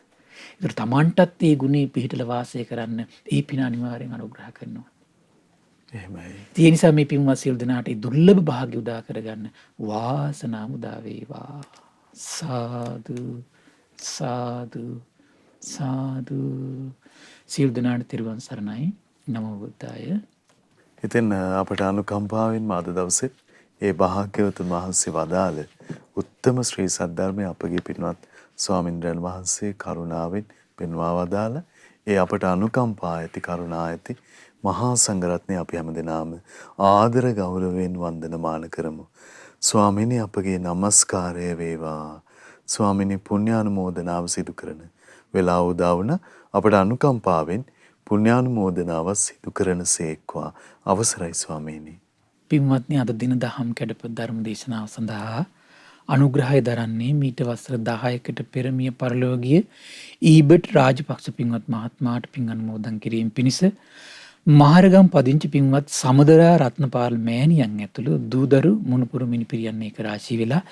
ඒතර තමන්ටත් ඒ ගුණේ පිහිටලා වාසය කරන්න ඒ පින අනිවාර්යෙන් අනුග්‍රහ කරනවා. එහෙමයි. ඒ නිසා මේ පින්වත් සියලු දෙනාට ඒ දුර්ලභ භාග්‍ය උදා කරගන්න වාසනාව උදා වේවා. සාදු සාදු සාදු. සියලු දෙනාට තෙරුවන් සරණයි. නමෝ බුද්දාය. ඉතින් අපට අනුකම්පාවෙන් අද දවසේ ඒ භාග්‍යවතුන් වහන්සේ වදාළ උත්තම ශ්‍රී සද්ධර්මය අපගේ පින්වත් ස්වාමින්ද්‍රයන් වහන්සේ කරුණාවෙන් පෙන්වා වදාළ ඒ අපට අනුකම්පා ඇති කරුණා ඇති මහා සංඝරත්නය අපි හැමදෙනාම ආදර ගෞරවයෙන් වන්දනමාන කරමු. ස්වාමිනී අපගේ নমස්කාරය වේවා. ස්වාමිනී පුණ්‍යානුමෝදනාව සිදු කරන වෙලාව උදා වුණ අපට අනුකම්පාවෙන් පුණ්‍යානුමෝදනාව සිදු කරන සේක්වා. අවසරයි ස්වාමීනි. පින්වත්නි, අද දින දහම් කැඩපත ධර්ම දේශනාව සඳහා අනුග්‍රහය දරන්නේ මීට වසර 10කට පෙර මිය පරලෝකීය ඊබට් රාජපක්ෂ පින්වත් මහත්මයාට පින් අනුමෝදන් කිරීම පිණිස මහරගම් පදිංචි පින්වත් සමදරා රත්නපාල මෑණියන් ඇතුළු දූදරු මුණුපුරු මිනිපිරියන් එක රාශී වෙලා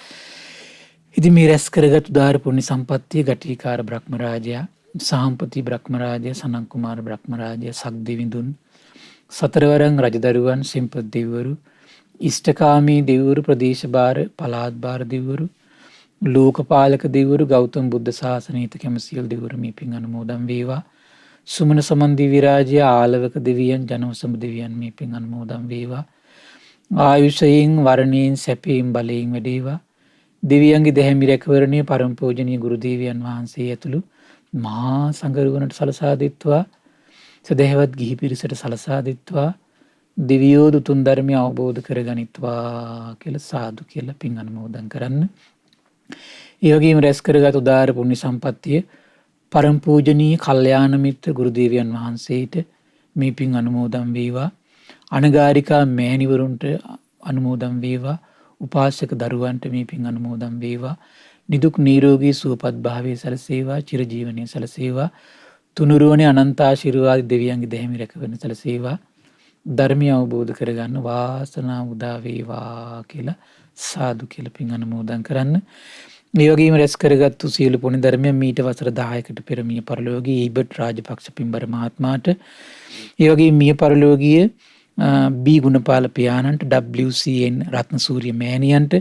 ඉතින් මේ රැස් කරගත් උදාර පුණ්‍ය සම්පත්තිය ගටිකාර බ්‍රහ්මරාජයා, සාම්පති බ්‍රහ්මරාජයා, සනන් කුමාර බ්‍රහ්මරාජයා, සක්දෙවිඳුන්, සතරවරන් රජදරුවන්, සිම්පත් දෙවිවරු, ඉෂ්ඨකාමී දෙවිවරු, ප්‍රදේශ භාර පළාත් භාර දෙවිවරු, ලෝකපාලක දෙවිවරු, ගෞතම බුද්ධ ශාසනීත කැමසියල් දෙවිවරු මේ පින් අනුමෝදන් වේවා. සුමන සමන් දිව්‍ය රාජ්‍ය ආලවක දෙවියන්, ජනවසම දෙවියන් මේ පින් අනුමෝදන් වේවා. ආයුෂයෙන් වරණයෙන් සැපයෙන් බලයෙන් වැඩේවා. දෙවියන්ගේ දැහැමි රැකවරණය පරම පූජනීය ගුරු දේවයන් වහන්සේ ඇතුළු මහා සංඝරුවනට සලසා දෙත්වා. සදහවත් ගිහි පිරිසට සලසා දෙත්වා. දෙවියෝ දුතුන් ධර්මය අවබෝධ කරගනිත්වා කියලා සාදු කියලා පින් අනුමෝදන් කරන්න. ඒ වගේම රැස් කරගත් උදාර පුණ්‍ය සම්පත්තිය පරම පූජනීය කල්යාණ මිත්‍ර ගුරු දේවයන් වහන්සේට මේ පින් අනුමෝදන් වේවා. අනගාരികා මෑණිවරුන්ට අනුමෝදන් වේවා. උපාසක දරුවන්ට මේ පින් අනුමෝදන් වේවා. නිදුක් නිරෝගී සුවපත් භාවයේ සැලසේවා. චිරජීවනයේ සැලසේවා. තුනුරුවනේ අනන්ත ආශිර්වාද දෙවියන්ගේ දැහැමි රැකවරණ සැලසේවා. ධර්මය අවබෝධ කරගන්න වාසනාව උදා වේවා කියලා සාදු කියලා පින් අනුමෝදන් කරන්න. මේ වගේම රැස් කරගත්තු සියලු පුණ්‍ය ධර්මයන් මීට වසර 10කට පෙර මිය පරලෝකීය ඊබට් රාජපක්ෂ පින්බර මහත්මයාට, ඒ වගේම මිය පරලෝකීය බී ගුණපාල පියාණන්ට, WCN රත්නසූරිය මෑණියන්ට,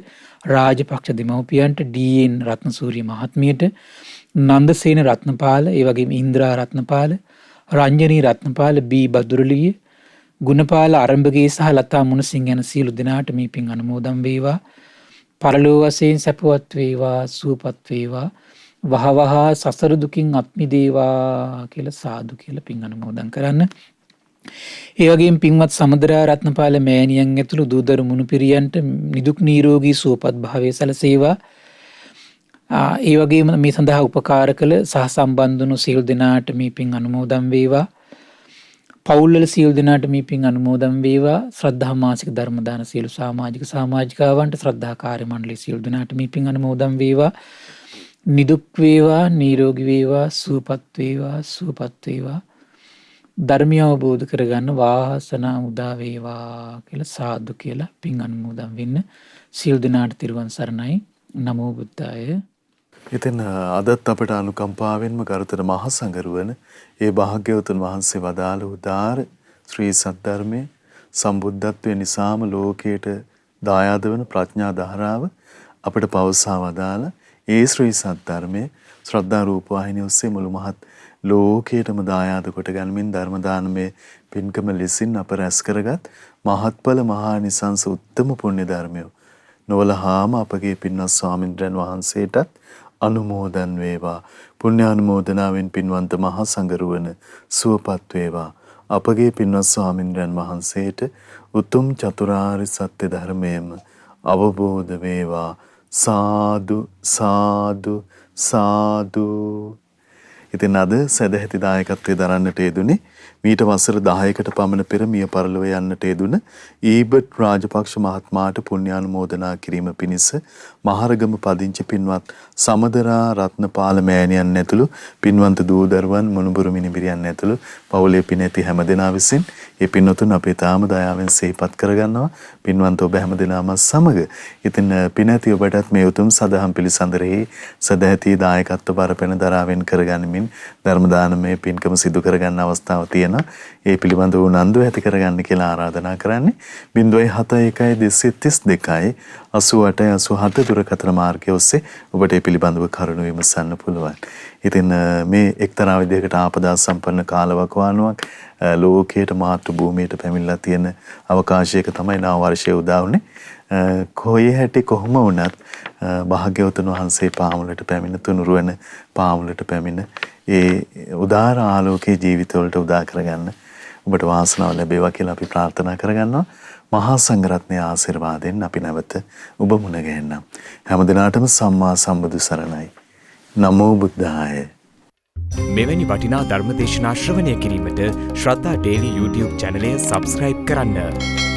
රාජපක්ෂ දෙමව්පියන්ට, DN රත්නසූරිය මහත්මියට, නන්දසේන රත්නපාල, ඒ වගේම ඉන්ද්‍රා රත්නපාල, රංජනී රත්නපාල, බී බදුරලිය, ගුණපාල අරඹගේ සහ ලතා මුණසිංහ යන සියලු දෙනාට මේ පින් අනුමෝදන් වේවා. පරලෝ වශයෙන් සැපවත් වේවා, සුවපත් වේවා, වහවහ සසර දුකින් අත් මිදේවා කියලා සාදු කියලා පින් අනුමෝදන් කරන්න. ඒ වගේම පින්වත් සමදරා රත්නපාල මෑණියන් ඇතුළු දූදරු මුණුපිරියන්ට නිදුක් නිරෝගී සුවපත් භාවයේ සැලසේවා. ඒ වගේම මේ සඳහා උපකාර කළ සහ සම්බන්ධ වුණු සියලු දෙනාට මේ පින් අනුමෝදන් වේවා. පවුල්වල සියලු දෙනාට මේ පින් අනුමෝදන් වේවා. ශ්‍රද්ධා මාසික ධර්ම දාන සියලු සමාජික සමාජිකාවන්ට, ශ්‍රද්ධා කාර්ය මණ්ඩලයේ සියලු දෙනාට මේ පින් අනුමෝදන් වේවා. නිදුක් වේවා, නිරෝගී වේවා, සුවපත් වේවා, සුවපත් වේවා. ධර්මය අවබෝධ කරගන්න වාසනාව උදා වේවා කියලා සාදු කියලා පින් අනුමෝදන් වෙන්න. සියලු දෙනාට තිරුවන් සරණයි. නමෝ බුද්දාය. ඉතින් අදත් අපට අනුකම්පාවෙන්ම ගරුතර මහා සංඝරුවන ඒ භාග්‍යවතුන් වහන්සේ වදාළ උදාර ශ්‍රී සද්ධර්මයේ සම්බුද්ධත්වයේ නිසාම ලෝකයට දායාද වන ප්‍රඥා ධාරාව අපට පවසා වදාළ ඒ ශ්‍රී සද්ධර්මයේ ශ්‍රද්ධා රූපවාහිනිය ඔස්සේ මුළු මහත් ලෝකයටම දායාද කොට ගනිමින් ධර්ම දානමය පින්කම ලෙසින් අප රැස් කරගත් මහත්ඵල මහා නිසංස උත්තම පුණ්‍ය ධර්මය නොවලහාම අපගේ පින්වත් ස්වාමින්ද්‍රයන් වහන්සේටත් අනුමෝදන් වේවා. පුණ්‍ය අනුමෝදනාවෙන් පින්වන්ත මහා සංඝරුවන සුවපත් වේවා. අපගේ පින්වත් ස්වාමින්ද්‍රයන් වහන්සේට උතුම් චතුරාර්ය සත්‍ය ධර්මයම අවබෝධ වේවා. සාදු සාදු සාදු. ඉතින් අද සදැහැති දායකත්වයේ දරන්නට යෙදුනේ මීට වසර 10කට පමණ පෙර මිය පරලොව යන්නට යෙදුන ඊබට් රාජපක්ෂ මහත්මයාට පුණ්‍යානුමෝදනා කිරීම පිණිස මහරගම පදිංචි පින්වත් සමදරා රත්නපාල මෑණියන් ඇතුළු පින්වන්ත දූ දරුවන් මුණුබුරු මිනිබිරියන් ඇතුළු පවුලේ පිනැති හැමදෙනා විසින් ඒ පින්වතුන් අපේ තාම දයාවෙන් සිහිපත් කරගන්නවා. පින්වන්ත ඔබ හැමදෙනාම සමග. ඉතින් පිනැති ඔබටත් මේ උතුම් සදහම් පිළිසඳරෙහි සදැහැති දායකත්ව බරපැන දරාවෙන් කරගනිමින් ධර්ම දානමය පින්කම සිදු කරගන්න අවස්ථාව තියෙනවා. ඒ පිළිබඳව උනන්දු ඇති කරගන්න කියලා ආරාධනා කරන්නේ 071 232 88 87 දුරකථන මාර්ගය ඔස්සේ ඔබට ඒ පිළිබඳව කරුණු විමසන්න පුළුවන්. ඉතින් මේ එක්තරා විදිහකට ආපදා සම්පන්න කාලවකවානුවක් ලෝකයට මාතෘ භූමියට පැමිණලා තියෙන අවකාශයක තමයි නව වර්ෂය උදා වුනේ. කොහේ හැටි කොහොම වුණත් භාග්‍යවතුන් වහන්සේ පාමුලට පැමිණ තුනුරුවන පාමුලට පැමිණ ඒ උදාර ආලෝකයේ ජීවිතවලට උදා කරගන්න ඔබට වාසනාව ලැබේවා කියලා අපි ප්‍රාර්ථනා කරගන්නවා. මහා සංඝරත්නයේ ආශිර්වාදයෙන් අපි නැවත ඔබ මුණ ගැහෙන්නම්. හැම දිනාටම සම්මා සම්බුදු සරණයි. නමෝ බුද්ධාය. මෙවැනි වටිනා ධර්මදේශනා ශ්‍රවණය කිරීමට ශ්‍රද්ධා ඩේලි YouTube චැනලය සබස්ක්‍රයිබ් කරන්න.